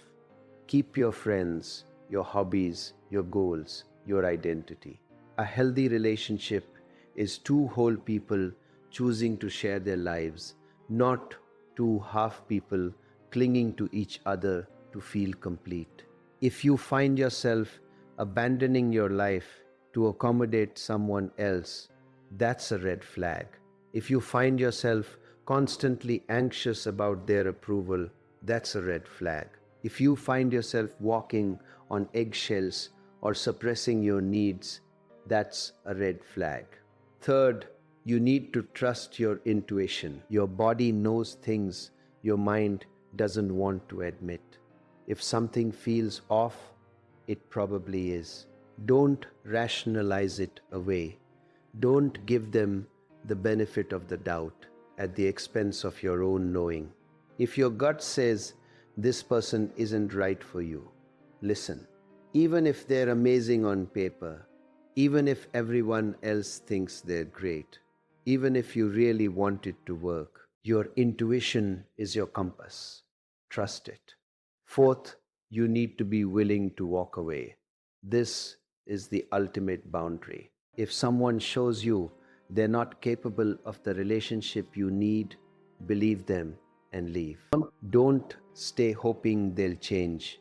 Keep your friends, your hobbies, your goals, your identity. A healthy relationship is two whole people choosing to share their lives, not two half people clinging to each other to feel complete. If you find yourself abandoning your life to accommodate someone else, that's a red flag. If you find yourself constantly anxious about their approval, that's a red flag. If you find yourself walking on eggshells or suppressing your needs, that's a red flag. Third, you need to trust your intuition. Your body knows things your mind doesn't want to admit. If something feels off, it probably is. Don't rationalize it away. Don't give them the benefit of the doubt at the expense of your own knowing. If your gut says this person isn't right for you, listen. Even if they're amazing on paper, even if everyone else thinks they're great, even if you really want it to work, your intuition is your compass. Trust it. Fourth, you need to be willing to walk away. This is the ultimate boundary. If someone shows you they're not capable of the relationship you need, believe them and leave. Don't stay hoping they'll change.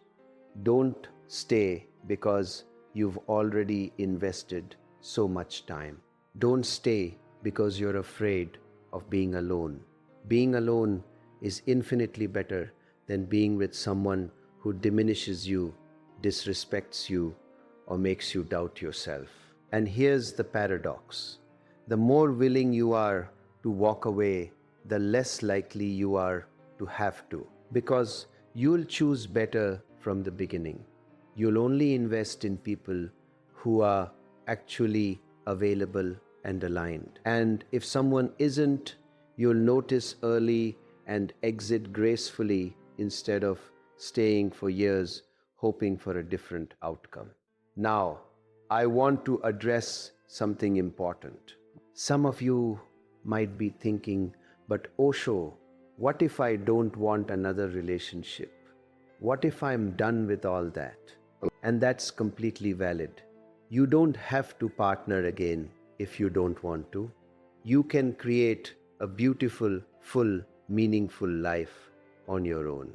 Don't stay because you've already invested so much time. Don't stay because you're afraid of being alone. Being alone is infinitely better than being with someone who diminishes you, disrespects you, or makes you doubt yourself. And here's the paradox. The more willing you are to walk away, the less likely you are to have to, because you'll choose better from the beginning. You'll only invest in people who are actually available and aligned. And if someone isn't, you'll notice early and exit gracefully instead of staying for years, hoping for a different outcome. Now, I want to address something important. Some of you might be thinking, but Osho, what if I don't want another relationship? What if I'm done with all that? And that's completely valid. You don't have to partner again if you don't want to. You can create a beautiful, full, meaningful life on your own.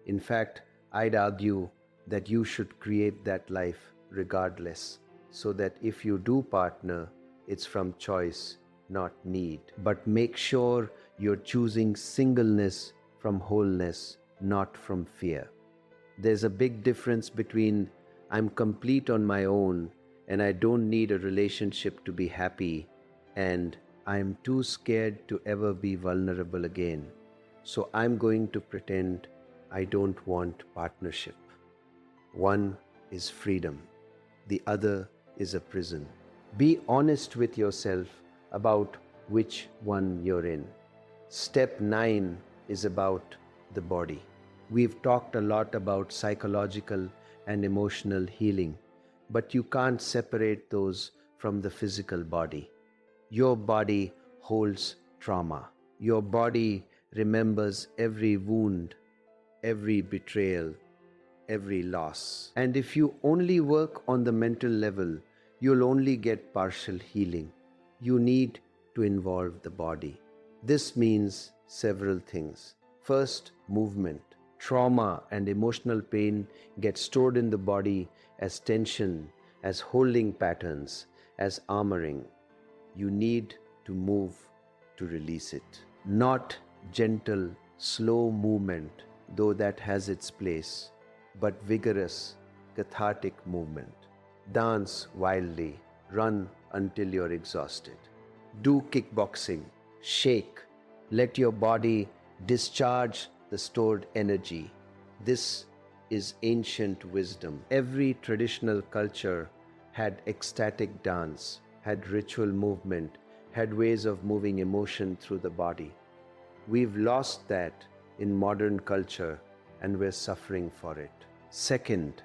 In fact, I'd argue that you should create that life regardless, so that if you do partner, it's from choice, not need. But make sure you're choosing singleness from wholeness, not from fear. There's a big difference between I'm complete on my own and I don't need a relationship to be happy, and I'm too scared to ever be vulnerable again, so I'm going to pretend I don't want partnership. One is freedom, the other is a prison. Be honest with yourself about which one you're in. Step 9 is about the body. We've talked a lot about psychological and emotional healing, but you can't separate those from the physical body. Your body holds trauma. Your body remembers every wound, every betrayal, every loss. And if you only work on the mental level, you'll only get partial healing. You need to involve the body. This means several things. First, movement. Trauma and emotional pain get stored in the body as tension, as holding patterns, as armoring. You need to move to release it. Not gentle, slow movement, though that has its place, but vigorous, cathartic movement. Dance wildly, run until you're exhausted. Do kickboxing, shake, let your body discharge the stored energy. This is ancient wisdom. Every traditional culture had ecstatic dance, had ritual movement, had ways of moving emotion through the body. We've lost that in modern culture and we're suffering for it. Second,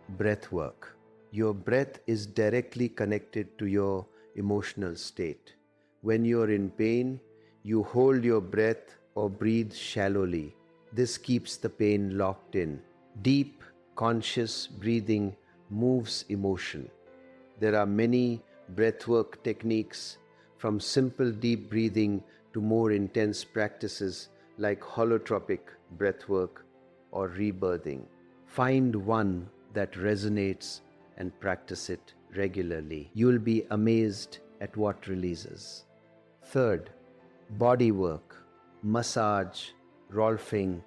breath work. Your breath is directly connected to your emotional state. When you're in pain, you hold your breath or breathe shallowly. This keeps the pain locked in. Deep, conscious breathing moves emotion. There are many breathwork techniques, from simple deep breathing to more intense practices like holotropic breathwork or rebirthing. Find one that resonates and practice it regularly. You'll be amazed at what releases. Third, body work, massage, rolfing,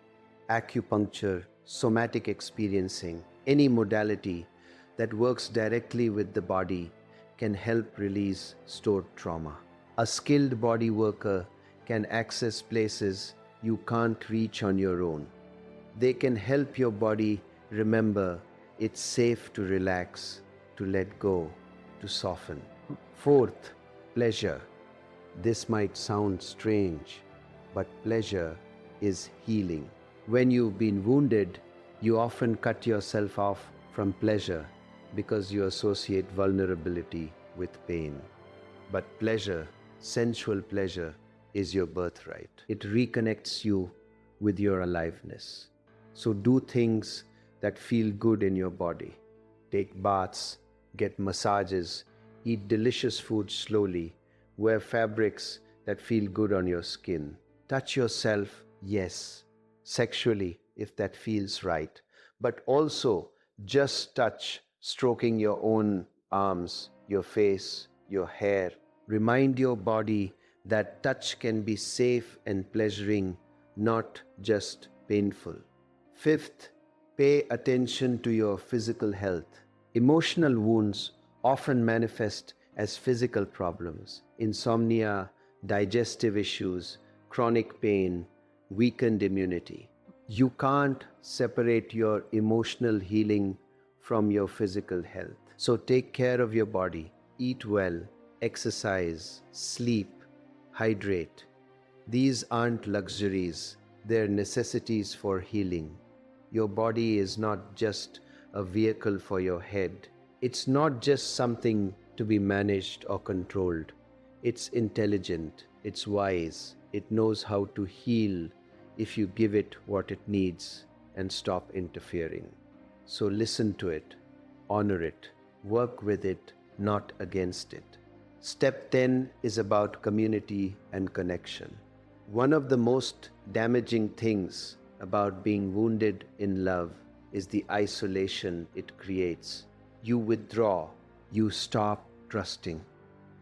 acupuncture, somatic experiencing, any modality that works directly with the body can help release stored trauma. A skilled body worker can access places you can't reach on your own. They can help your body remember it's safe to relax, to let go, to soften. Fourth, pleasure. This might sound strange, but pleasure is healing. When you've been wounded, you often cut yourself off from pleasure because you associate vulnerability with pain. But pleasure, sensual pleasure, is your birthright. It reconnects you with your aliveness. So do things that feel good in your body. Take baths, get massages, eat delicious food slowly, wear fabrics that feel good on your skin. Touch yourself, yes, sexually if that feels right, but also just touch, stroking your own arms, your face, your hair. Remind your body that touch can be safe and pleasuring, not just painful. Fifth, pay attention to your physical health. Emotional wounds often manifest as physical problems: insomnia, digestive issues, chronic pain, weakened immunity. You can't separate your emotional healing from your physical health. So take care of your body, eat well, exercise, sleep, hydrate. These aren't luxuries, they're necessities for healing. Your body is not just a vehicle for your head. It's not just something to be managed or controlled. It's intelligent, it's wise, it knows how to heal if you give it what it needs and stop interfering. So listen to it, honor it, work with it, not against it. Step 10 is about community and connection. One of the most damaging things about being wounded in love is the isolation it creates. You withdraw, you stop trusting,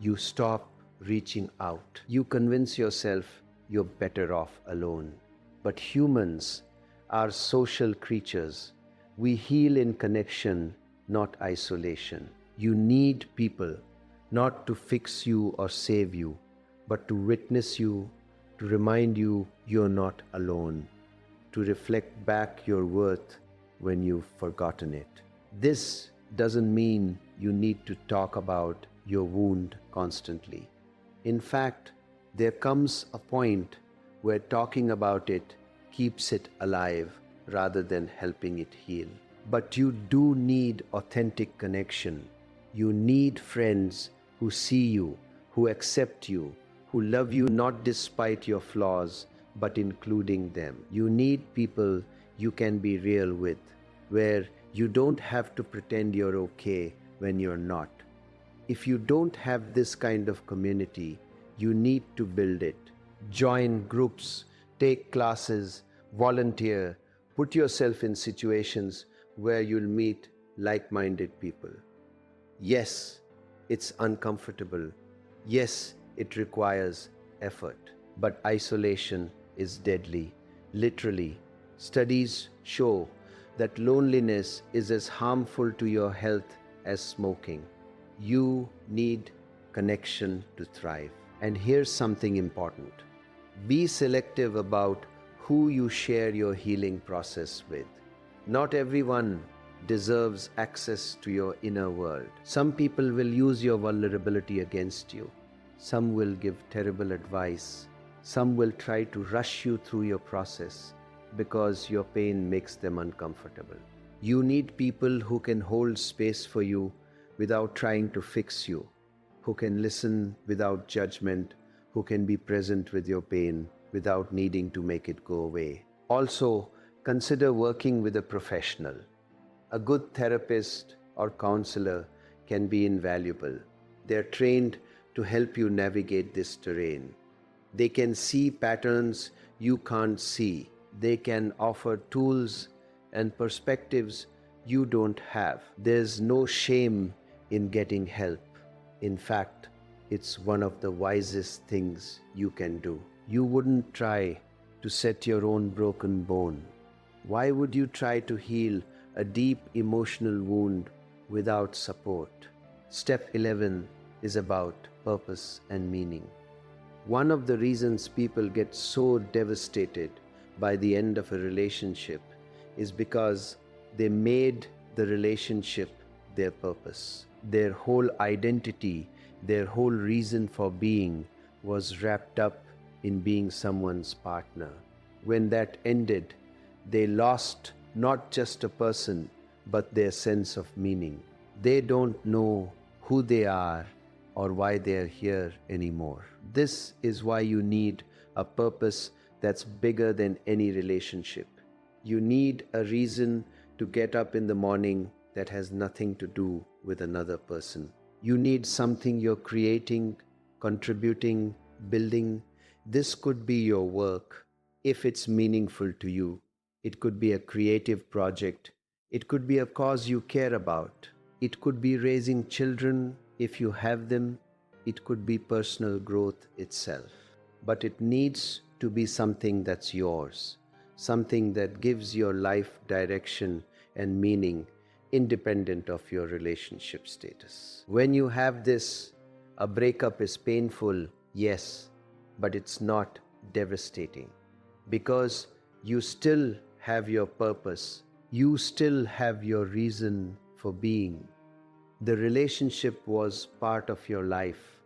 you stop reaching out. You convince yourself you're better off alone. But humans are social creatures. We heal in connection, not isolation. You need people, not to fix you or save you, but to witness you, to remind you you're not alone, to reflect back your worth when you've forgotten it. This doesn't mean you need to talk about your wound constantly. In fact, there comes a point where talking about it keeps it alive rather than helping it heal. But you do need authentic connection. You need friends who see you, who accept you, who love you not despite your flaws, but including them. You need people you can be real with, where you don't have to pretend you're okay when you're not. If you don't have this kind of community, you need to build it. Join groups, take classes, volunteer, put yourself in situations where you'll meet like-minded people. Yes, it's uncomfortable. Yes, it requires effort. But isolation is deadly. Literally, studies show that loneliness is as harmful to your health as smoking. You need connection to thrive. And here's something important. Be selective about who you share your healing process with. Not everyone deserves access to your inner world. Some people will use your vulnerability against you. Some will give terrible advice. Some will try to rush you through your process because your pain makes them uncomfortable. You need people who can hold space for you without trying to fix you, who can listen without judgment, who can be present with your pain without needing to make it go away. Also, consider working with a professional. A good therapist or counselor can be invaluable. They're trained to help you navigate this terrain. They can see patterns you can't see. They can offer tools and perspectives you don't have. There's no shame in getting help. In fact, it's one of the wisest things you can do. You wouldn't try to set your own broken bone. Why would you try to heal a deep emotional wound without support? Step 11 is about purpose and meaning. One of the reasons people get so devastated by the end of a relationship is because they made the relationship their purpose. Their whole identity, their whole reason for being was wrapped up in being someone's partner. When that ended, they lost not just a person, but their sense of meaning. They don't know who they are or why they are here anymore. This is why you need a purpose that's bigger than any relationship. You need a reason to get up in the morning that has nothing to do with another person. You need something you're creating, contributing, building. This could be your work if it's meaningful to you. It could be a creative project. It could be a cause you care about. It could be raising children if you have them. It could be personal growth itself. But it needs to be something that's yours, something that gives your life direction and meaning independent of your relationship status. When you have this, a breakup is painful, yes, but it's not devastating because you still have your purpose. You still have your reason for being. The relationship was part of your life,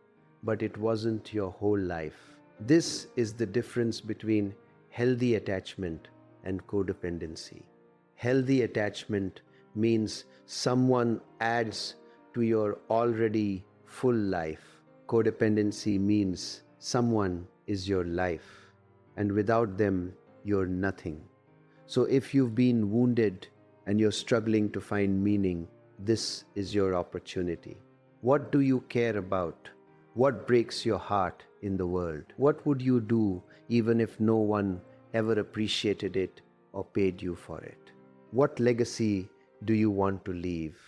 but it wasn't your whole life. This is the difference between healthy attachment and codependency. Healthy attachment means someone adds to your already full life. Codependency means someone is your life, and without them, you're nothing. So if you've been wounded and you're struggling to find meaning, this is your opportunity. What do you care about? What breaks your heart in the world? What would you do even if no one ever appreciated it or paid you for it? What legacy do you want to leave?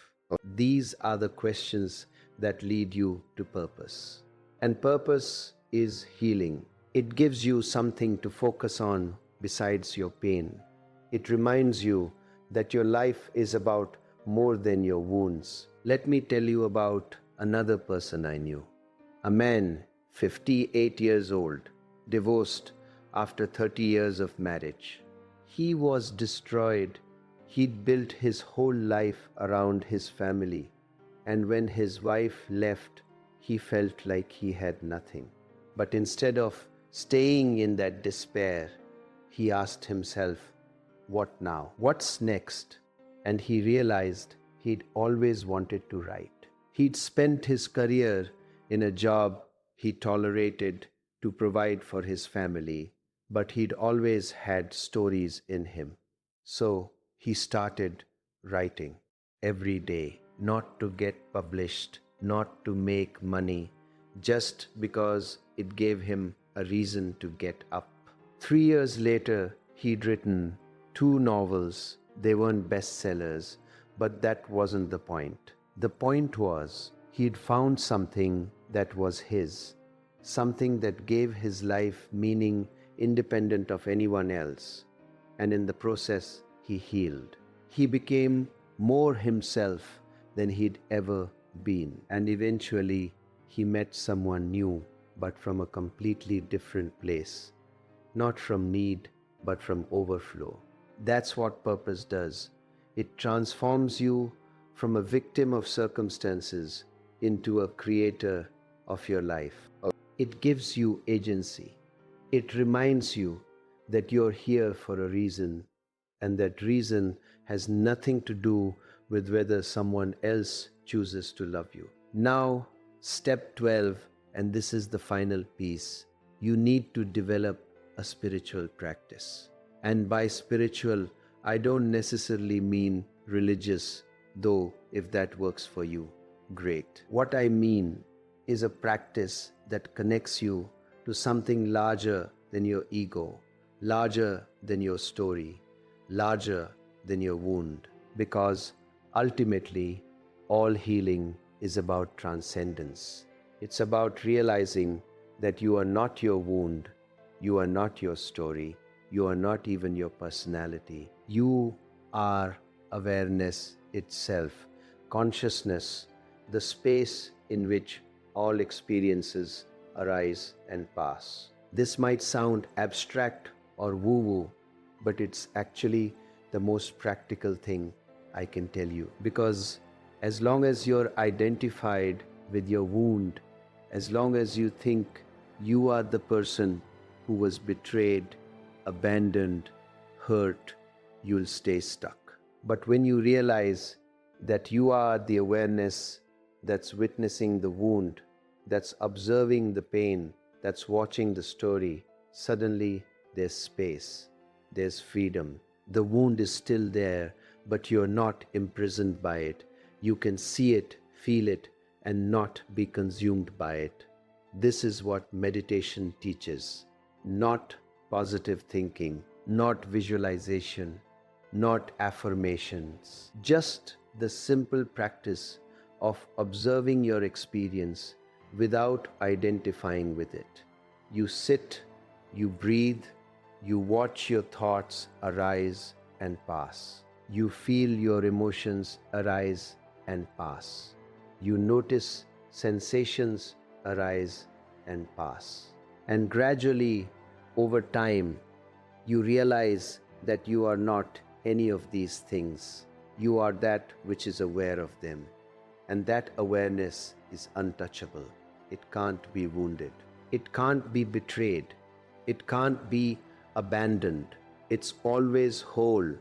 These are the questions that lead you to purpose. And purpose is healing. It gives you something to focus on besides your pain. It reminds you that your life is about more than your wounds. Let me tell you about another person I knew. A man, 58 years old, divorced after 30 years of marriage. He was destroyed. He'd built his whole life around his family, and when his wife left, he felt like he had nothing. But instead of staying in that despair, he asked himself, what now? What's next? And he realized he'd always wanted to write. He'd spent his career in a job he tolerated to provide for his family, but he'd always had stories in him. So he started writing every day, not to get published, not to make money, just because it gave him a reason to get up. 3 years later, he'd written 2 novels. They weren't bestsellers, but that wasn't the point. The point was he'd found something that was his, something that gave his life meaning independent of anyone else. And in the process, he healed. He became more himself than he'd ever been. And eventually, he met someone new, but from a completely different place. Not from need, but from overflow. That's what purpose does. It transforms you from a victim of circumstances into a creator of your life. It gives you agency. It reminds you that you're here for a reason, and that reason has nothing to do with whether someone else chooses to love you. Now, step 12, and this is the final piece. You need to develop a spiritual practice. And by spiritual, I don't necessarily mean religious, though if that works for you, great. What I mean is a practice that connects you to something larger than your ego, larger than your story, larger than your wound. Because ultimately, all healing is about transcendence. It's about realizing that you are not your wound, you are not your story, you are not even your personality. You are awareness itself, consciousness, the space in which all experiences arise and pass. This might sound abstract or woo-woo, but it's actually the most practical thing I can tell you. Because as long as you're identified with your wound, as long as you think you are the person who was betrayed, abandoned, hurt, you'll stay stuck. But when you realize that you are the awareness that's witnessing the wound, that's observing the pain, that's watching the story, suddenly there's space, there's freedom. The wound is still there, but you're not imprisoned by it. You can see it, feel it, and not be consumed by it. This is what meditation teaches. Not positive thinking, not visualization, not affirmations. Just the simple practice of observing your experience without identifying with it. You sit, you breathe, you watch your thoughts arise and pass. You feel your emotions arise and pass. You notice sensations arise and pass. And gradually, over time, you realize that you are not any of these things. You are that which is aware of them. And that awareness is untouchable. It can't be wounded. It can't be betrayed. It can't be abandoned. It's always whole,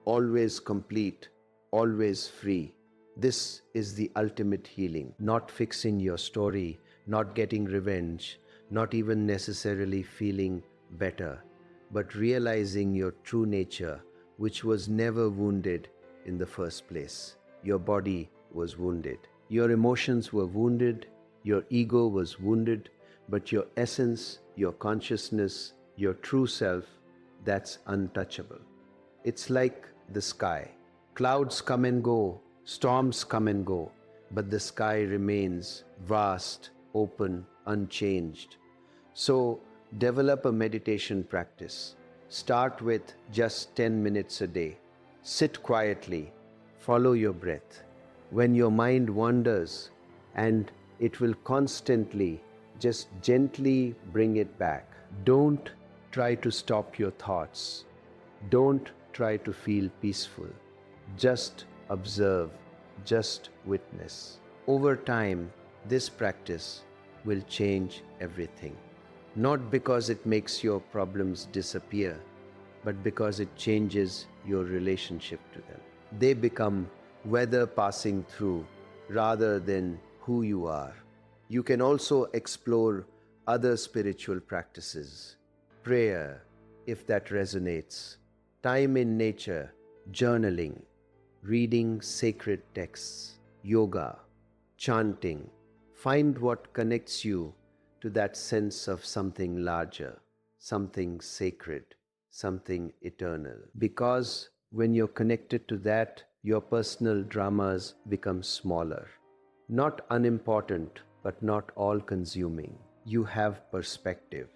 always complete, always free. This is the ultimate healing, not fixing your story, not getting revenge, not even necessarily feeling better, but realizing your true nature, which was never wounded in the first place. Your body was wounded. Your emotions were wounded. Your ego was wounded. But your essence, your consciousness, your true self, that's untouchable. It's like the sky. Clouds come and go, storms come and go, but the sky remains vast, open, unchanged. So, develop a meditation practice. Start with just 10 minutes a day. Sit quietly, follow your breath. When your mind wanders, and it will constantly, just gently bring it back. Don't try to stop your thoughts. Don't try to feel peaceful. Just observe, just witness. Over time, this practice will change everything. Not because it makes your problems disappear, but because it changes your relationship to them. They become weather passing through rather than who you are. You can also explore other spiritual practices. Prayer, if that resonates. Time in nature, journaling, reading sacred texts, yoga, chanting. Find what connects you to that sense of something larger, something sacred, something eternal. Because when you're connected to that, your personal dramas become smaller. Not unimportant, but not all-consuming. You have perspective.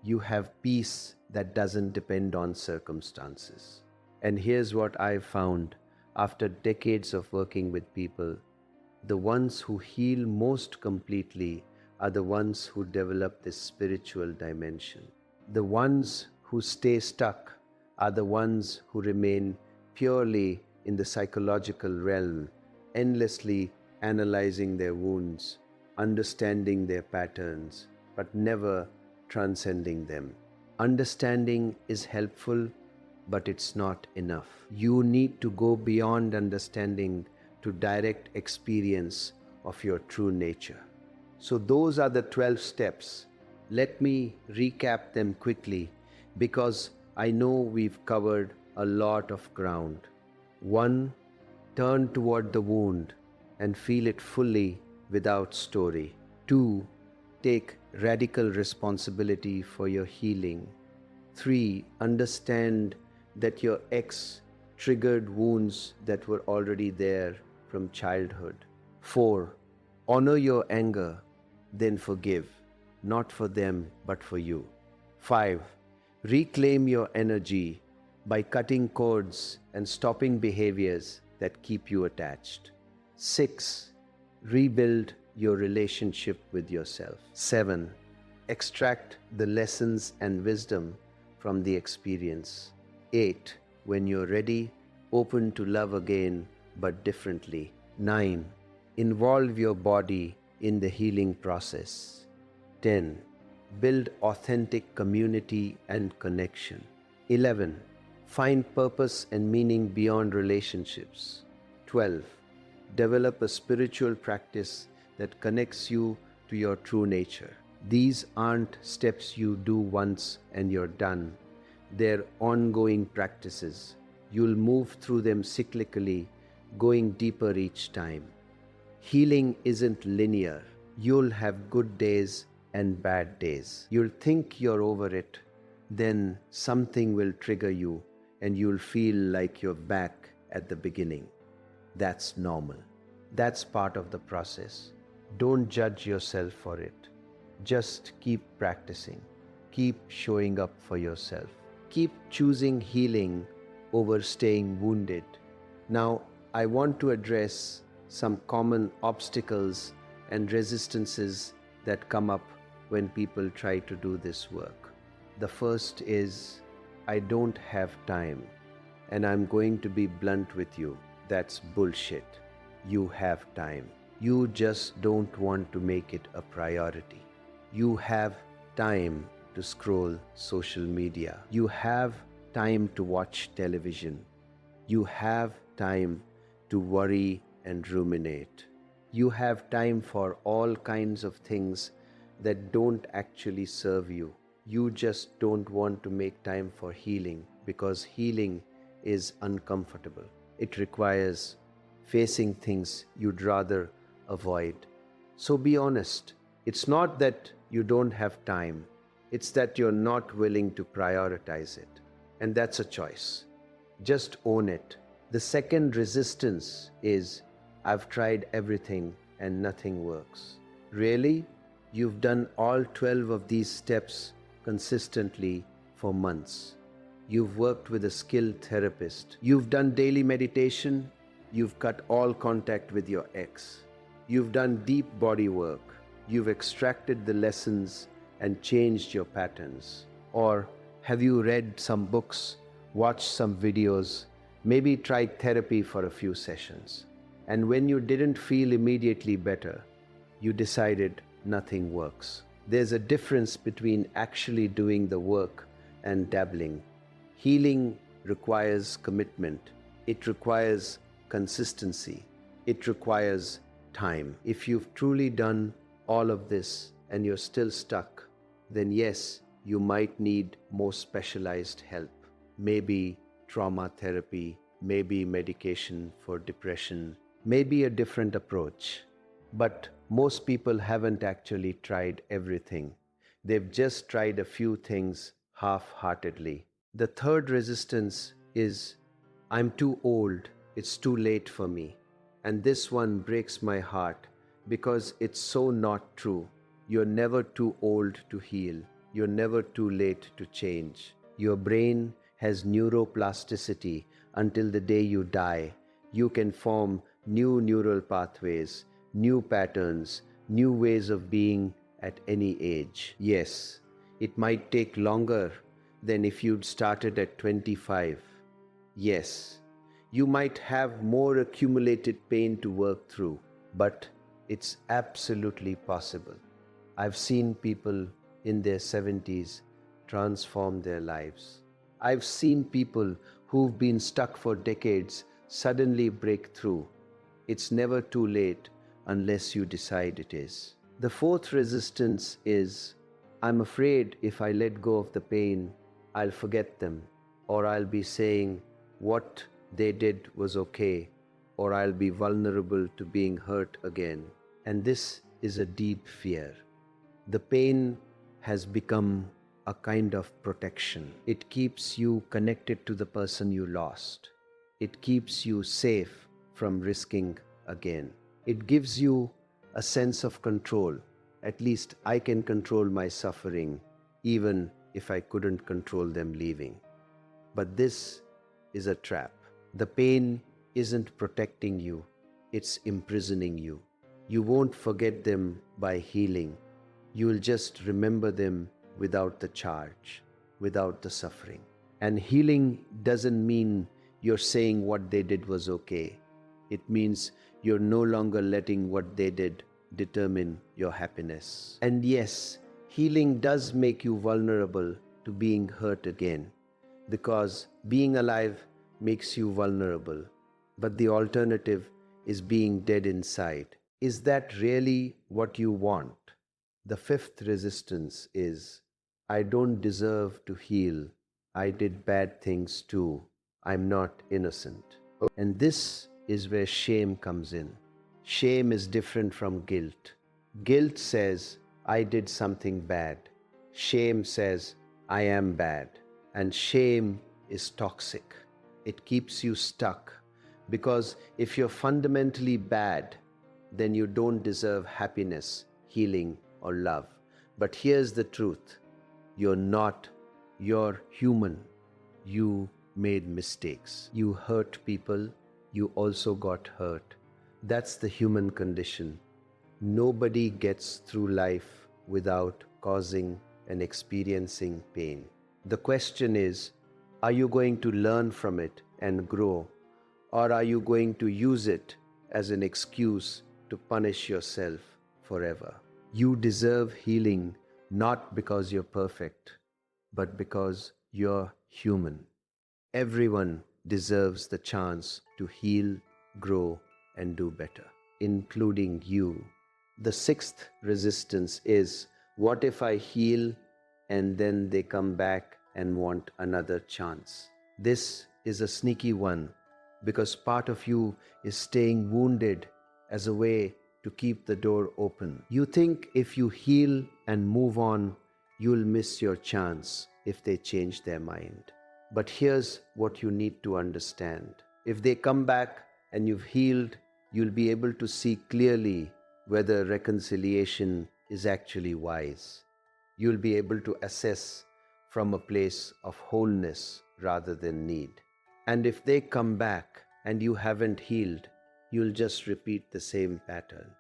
You have peace that doesn't depend on circumstances. And here's what I've found after decades of working with people. The ones who heal most completely are the ones who develop this spiritual dimension. The ones who stay stuck are the ones who remain purely in the psychological realm, endlessly analyzing their wounds, understanding their patterns, but never transcending them. Understanding is helpful, but it's not enough. You need to go beyond understanding to direct experience of your true nature. So those are the 12 steps. Let me recap them quickly because I know we've covered a lot of ground. 1. Turn toward the wound and feel it fully without story. 2. Take radical responsibility for your healing. 3. Understand that your ex triggered wounds that were already there from childhood. 4. Honor your anger, then forgive, not for them but for you. 5. Reclaim your energy by cutting cords and stopping behaviors that keep you attached. 6. Rebuild your relationship with yourself. 7. Extract the lessons and wisdom from the experience. 8. When you're ready, open to love again, but differently. 9. Involve your body in the healing process. 10. Build authentic community and connection. 11. Find purpose and meaning beyond relationships. 12. Develop a spiritual practice that connects you to your true nature. These aren't steps you do once and you're done. They're ongoing practices. You'll move through them cyclically, going deeper each time. Healing isn't linear. You'll have good days and bad days. You'll think you're over it, then something will trigger you and you'll feel like you're back at the beginning. That's normal. That's part of the process. Don't judge yourself for it. Just keep practicing. Keep showing up for yourself. Keep choosing healing over staying wounded. Now, I want to address some common obstacles and resistances that come up when people try to do this work. The first is, I don't have time. And I'm going to be blunt with you. That's bullshit. You have time. You just don't want to make it a priority. You have time to scroll social media. You have time to watch television. You have time to worry and ruminate. You have time for all kinds of things that don't actually serve you. You just don't want to make time for healing because healing is uncomfortable. It requires facing things you'd rather avoid. So be honest. It's not that you don't have time, it's that you're not willing to prioritize it. And that's a choice. Just own it. The second resistance is, I've tried everything and nothing works. Really? You've done all 12 of these steps consistently for months. You've worked with a skilled therapist. You've done daily meditation. You've cut all contact with your ex. You've done deep body work. You've extracted the lessons and changed your patterns. Or have you read some books, watched some videos, maybe tried therapy for a few sessions? And when you didn't feel immediately better, you decided nothing works. There's a difference between actually doing the work and dabbling. Healing requires commitment. It requires consistency. It requires time. If you've truly done all of this and you're still stuck, then yes, you might need more specialized help. Maybe trauma therapy, maybe medication for depression, maybe a different approach. But most people haven't actually tried everything. They've just tried a few things half-heartedly. The third resistance is, I'm too old, it's too late for me. And this one breaks my heart because it's so not true. You're never too old to heal. You're never too late to change. Your brain has neuroplasticity until the day you die. You can form new neural pathways, new patterns, new ways of being at any age. Yes, it might take longer than if you'd started at 25. Yes, you might have more accumulated pain to work through, but it's absolutely possible. I've seen people in their 70s transform their lives. I've seen people who've been stuck for decades suddenly break through. It's never too late unless you decide it is. The fourth resistance is, I'm afraid if I let go of the pain, I'll forget them, or I'll be saying what they did was okay, or I'll be vulnerable to being hurt again. And this is a deep fear. The pain has become a kind of protection. It keeps you connected to the person you lost. It keeps you safe from risking again. It gives you a sense of control. At least I can control my suffering, even if I couldn't control them leaving. But this is a trap. The pain isn't protecting you, it's imprisoning you. You won't forget them by healing. You'll just remember them without the charge, without the suffering. And healing doesn't mean you're saying what they did was okay. It means you're no longer letting what they did determine your happiness. And yes, healing does make you vulnerable to being hurt again, because being alive makes you vulnerable. But the alternative is being dead inside. Is that really what you want? The fifth resistance is, I don't deserve to heal. I did bad things too. I'm not innocent. And this is where shame comes in. Shame is different from guilt. Guilt says, I did something bad. Shame says, I am bad. And shame is toxic. It keeps you stuck, because if you're fundamentally bad, then you don't deserve happiness, healing, or love. But here's the truth. You're not. You're human. You made mistakes. You hurt people. You also got hurt. That's the human condition. Nobody gets through life without causing and experiencing pain. The question is, are you going to learn from it and grow, or are you going to use it as an excuse to punish yourself forever? You deserve healing not because you're perfect, but because you're human. Everyone deserves the chance to heal, grow, and do better, including you. The sixth resistance is, what if I heal and then they come back and want another chance? This is a sneaky one because part of you is staying wounded as a way to keep the door open. You think if you heal and move on, you'll miss your chance if they change their mind. But here's what you need to understand. If they come back and you've healed, you'll be able to see clearly whether reconciliation is actually wise. You'll be able to assess from a place of wholeness rather than need. And if they come back and you haven't healed, you'll just repeat the same pattern.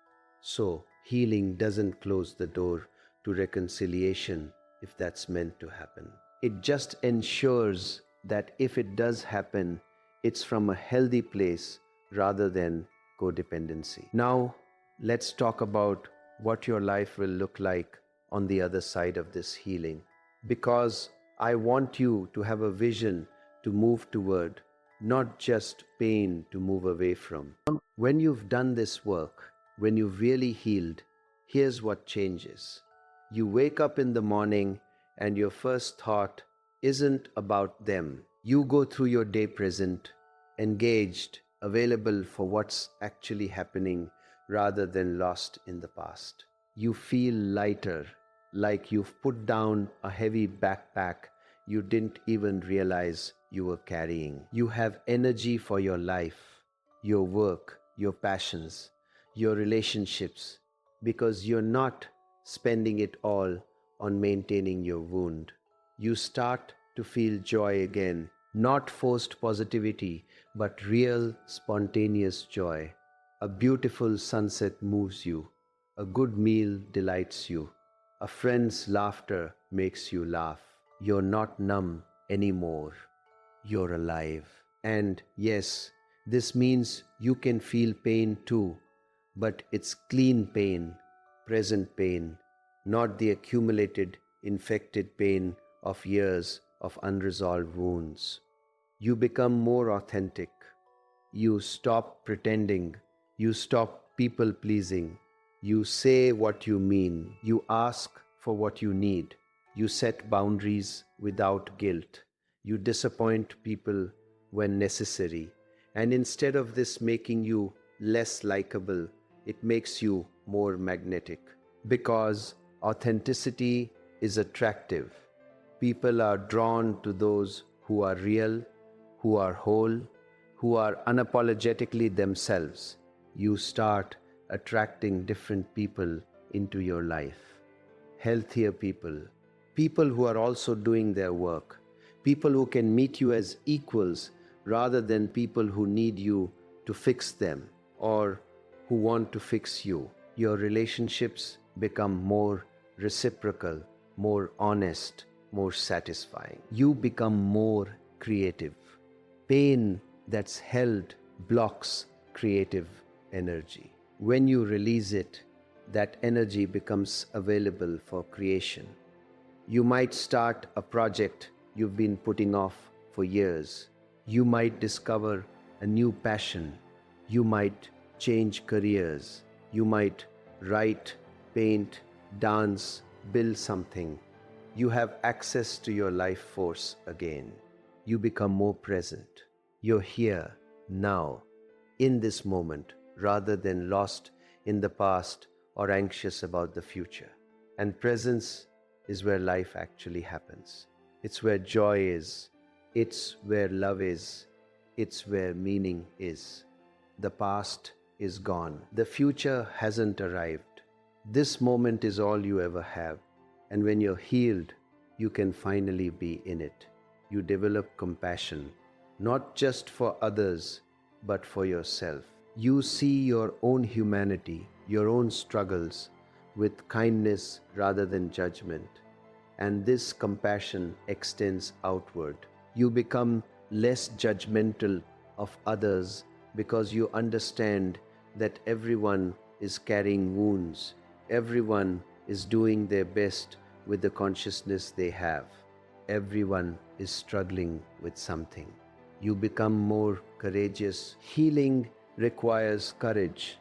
So, healing doesn't close the door to reconciliation if that's meant to happen. It just ensures that if it does happen, it's from a healthy place rather than codependency. Now, let's talk about what your life will look like on the other side of this healing. Because I want you to have a vision to move toward, not just pain to move away from. When you've done this work, when you've really healed, here's what changes. You wake up in the morning and your first thought isn't about them. You go through your day present, engaged, available for what's actually happening rather than lost in the past. You feel lighter, like you've put down a heavy backpack you didn't even realize you were carrying. You have energy for your life, your work, your passions, your relationships, because you're not spending it all on maintaining your wound. You start to feel joy again, not forced positivity, but real, spontaneous joy. A beautiful sunset moves you. A good meal delights you. A friend's laughter makes you laugh. You're not numb anymore. You're alive. And yes, this means you can feel pain too, but it's clean pain, present pain, not the accumulated, infected pain of years of unresolved wounds. You become more authentic. You stop pretending. You stop people pleasing. You say what you mean. You ask for what you need. You set boundaries without guilt. You disappoint people when necessary. And instead of this making you less likable, it makes you more magnetic. Because authenticity is attractive. People are drawn to those who are real, who are whole, who are unapologetically themselves. You start attracting different people into your life. Healthier people, people who are also doing their work, people who can meet you as equals rather than people who need you to fix them or who want to fix you. Your relationships become more reciprocal, more honest, more satisfying. You become more creative. Pain that's held blocks creative energy. When you release it, that energy becomes available for creation. You might start a project you've been putting off for years. You might discover a new passion. You might change careers. You might write, paint, dance, build something. You have access to your life force again. You become more present. You're here, now, in this moment, rather than lost in the past or anxious about the future. And presence is where life actually happens. It's where joy is. It's where love is. It's where meaning is. The past is gone. The future hasn't arrived. This moment is all you ever have. And when you're healed, you can finally be in it. You develop compassion, not just for others, but for yourself. You see your own humanity, your own struggles, with kindness rather than judgment. And this compassion extends outward. You become less judgmental of others because you understand that everyone is carrying wounds. Everyone is doing their best with the consciousness they have. Everyone is struggling with something. You become more courageous. Healing requires courage,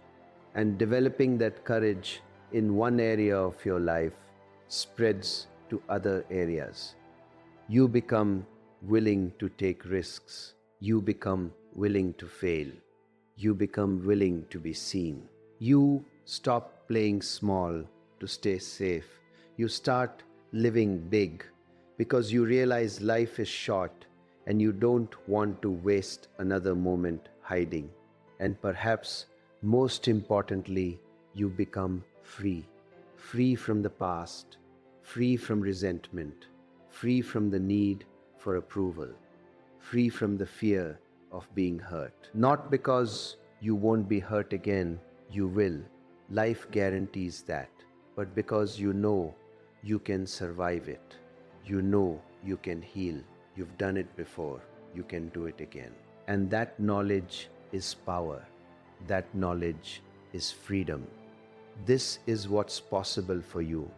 and developing that courage in one area of your life spreads to other areas. You become willing to take risks. You become willing to fail. You become willing to be seen. You stop playing small to stay safe. You start living big because you realize life is short and you don't want to waste another moment hiding. And perhaps most importantly, you become free. Free from the past, free from resentment, free from the need for approval, free from the fear of being hurt. Not because you won't be hurt again, you will. Life guarantees that. But because you know you can survive it. You know you can heal. You've done it before. You can do it again. And that knowledge is power. That knowledge is freedom. This is what's possible for you.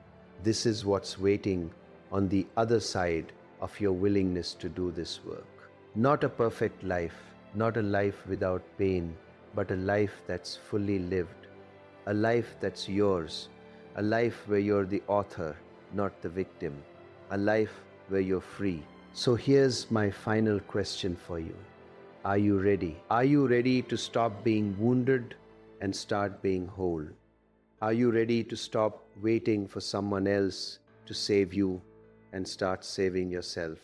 This is what's waiting on the other side of your willingness to do this work. Not a perfect life, not a life without pain, but a life that's fully lived. A life that's yours. A life where you're the author, not the victim. A life where you're free. So here's my final question for you. Are you ready? Are you ready to stop being wounded and start being whole? Are you ready to stop waiting for someone else to save you and start saving yourself?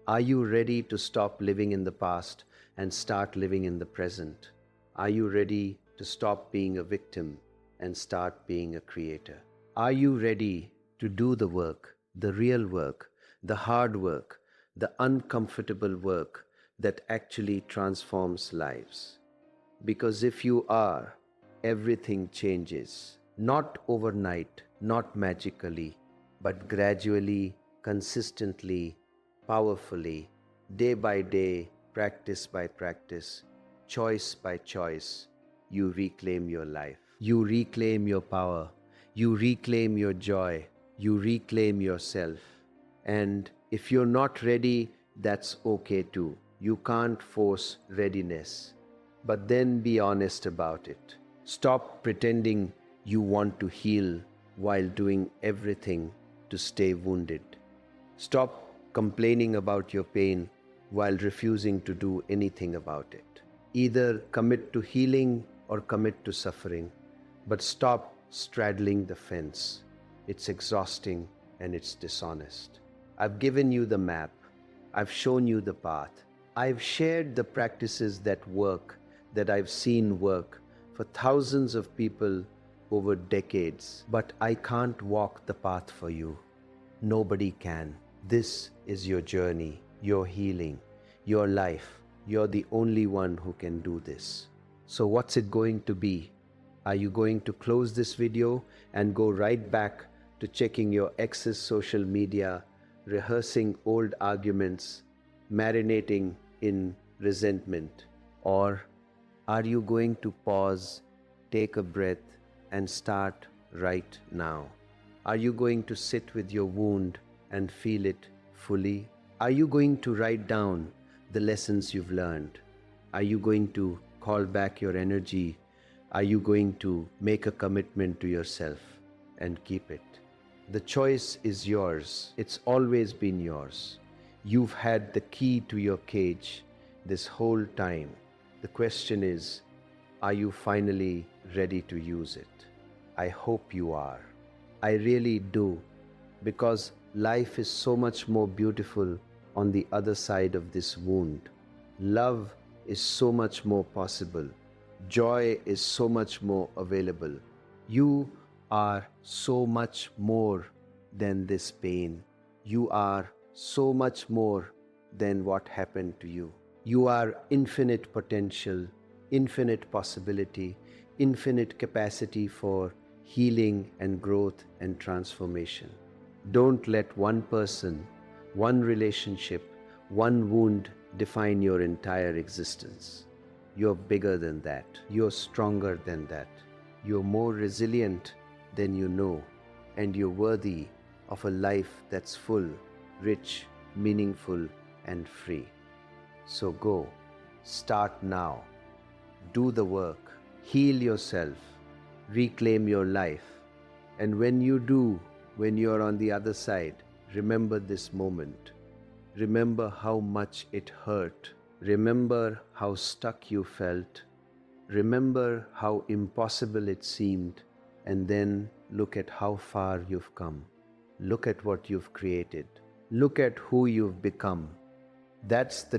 Are you ready to stop living in the past and start living in the present? Are you ready to stop being a victim and start being a creator? Are you ready to do the work, the real work, the hard work, the uncomfortable work that actually transforms lives? Because if you are, everything changes. Not overnight, not magically, but gradually, consistently, powerfully, day by day, practice by practice, choice by choice, you reclaim your life. You reclaim your power. You reclaim your joy. You reclaim yourself. And if you're not ready, that's okay too. You can't force readiness. But then be honest about it. Stop pretending you want to heal while doing everything to stay wounded. Stop complaining about your pain while refusing to do anything about it. Either commit to healing or commit to suffering, but stop straddling the fence. It's exhausting and it's dishonest. I've given you the map. I've shown you the path. I've shared the practices that work, that I've seen work for thousands of people over decades, but I can't walk the path for you. Nobody can. This is your journey, your healing, your life. You're the only one who can do this. So what's it going to be? Are you going to close this video and go right back to checking your ex's social media, rehearsing old arguments, marinating in resentment? Or are you going to pause, take a breath, and start right now? Are you going to sit with your wound and feel it fully? Are you going to write down the lessons you've learned? Are you going to call back your energy? Are you going to make a commitment to yourself and keep it? The choice is yours. It's always been yours. You've had the key to your cage this whole time. The question is, are you finally ready to use it? I hope you are. I really do, because life is so much more beautiful on the other side of this wound. Love is so much more possible. Joy is so much more available. You are so much more than this pain. You are so much more than what happened to you. You are infinite potential, infinite possibility, infinite capacity for healing and growth and transformation. Don't let one person, one relationship, one wound define your entire existence. You're bigger than that. You're stronger than that. You're more resilient than you know. And you're worthy of a life that's full, rich, meaningful, and free. So go. Start now. Do the work, heal yourself, reclaim your life. And when you do, when you're on the other side, remember this moment. Remember how much it hurt. Remember how stuck you felt. Remember how impossible it seemed. And then look at how far you've come. Look at what you've created. Look at who you've become. That's the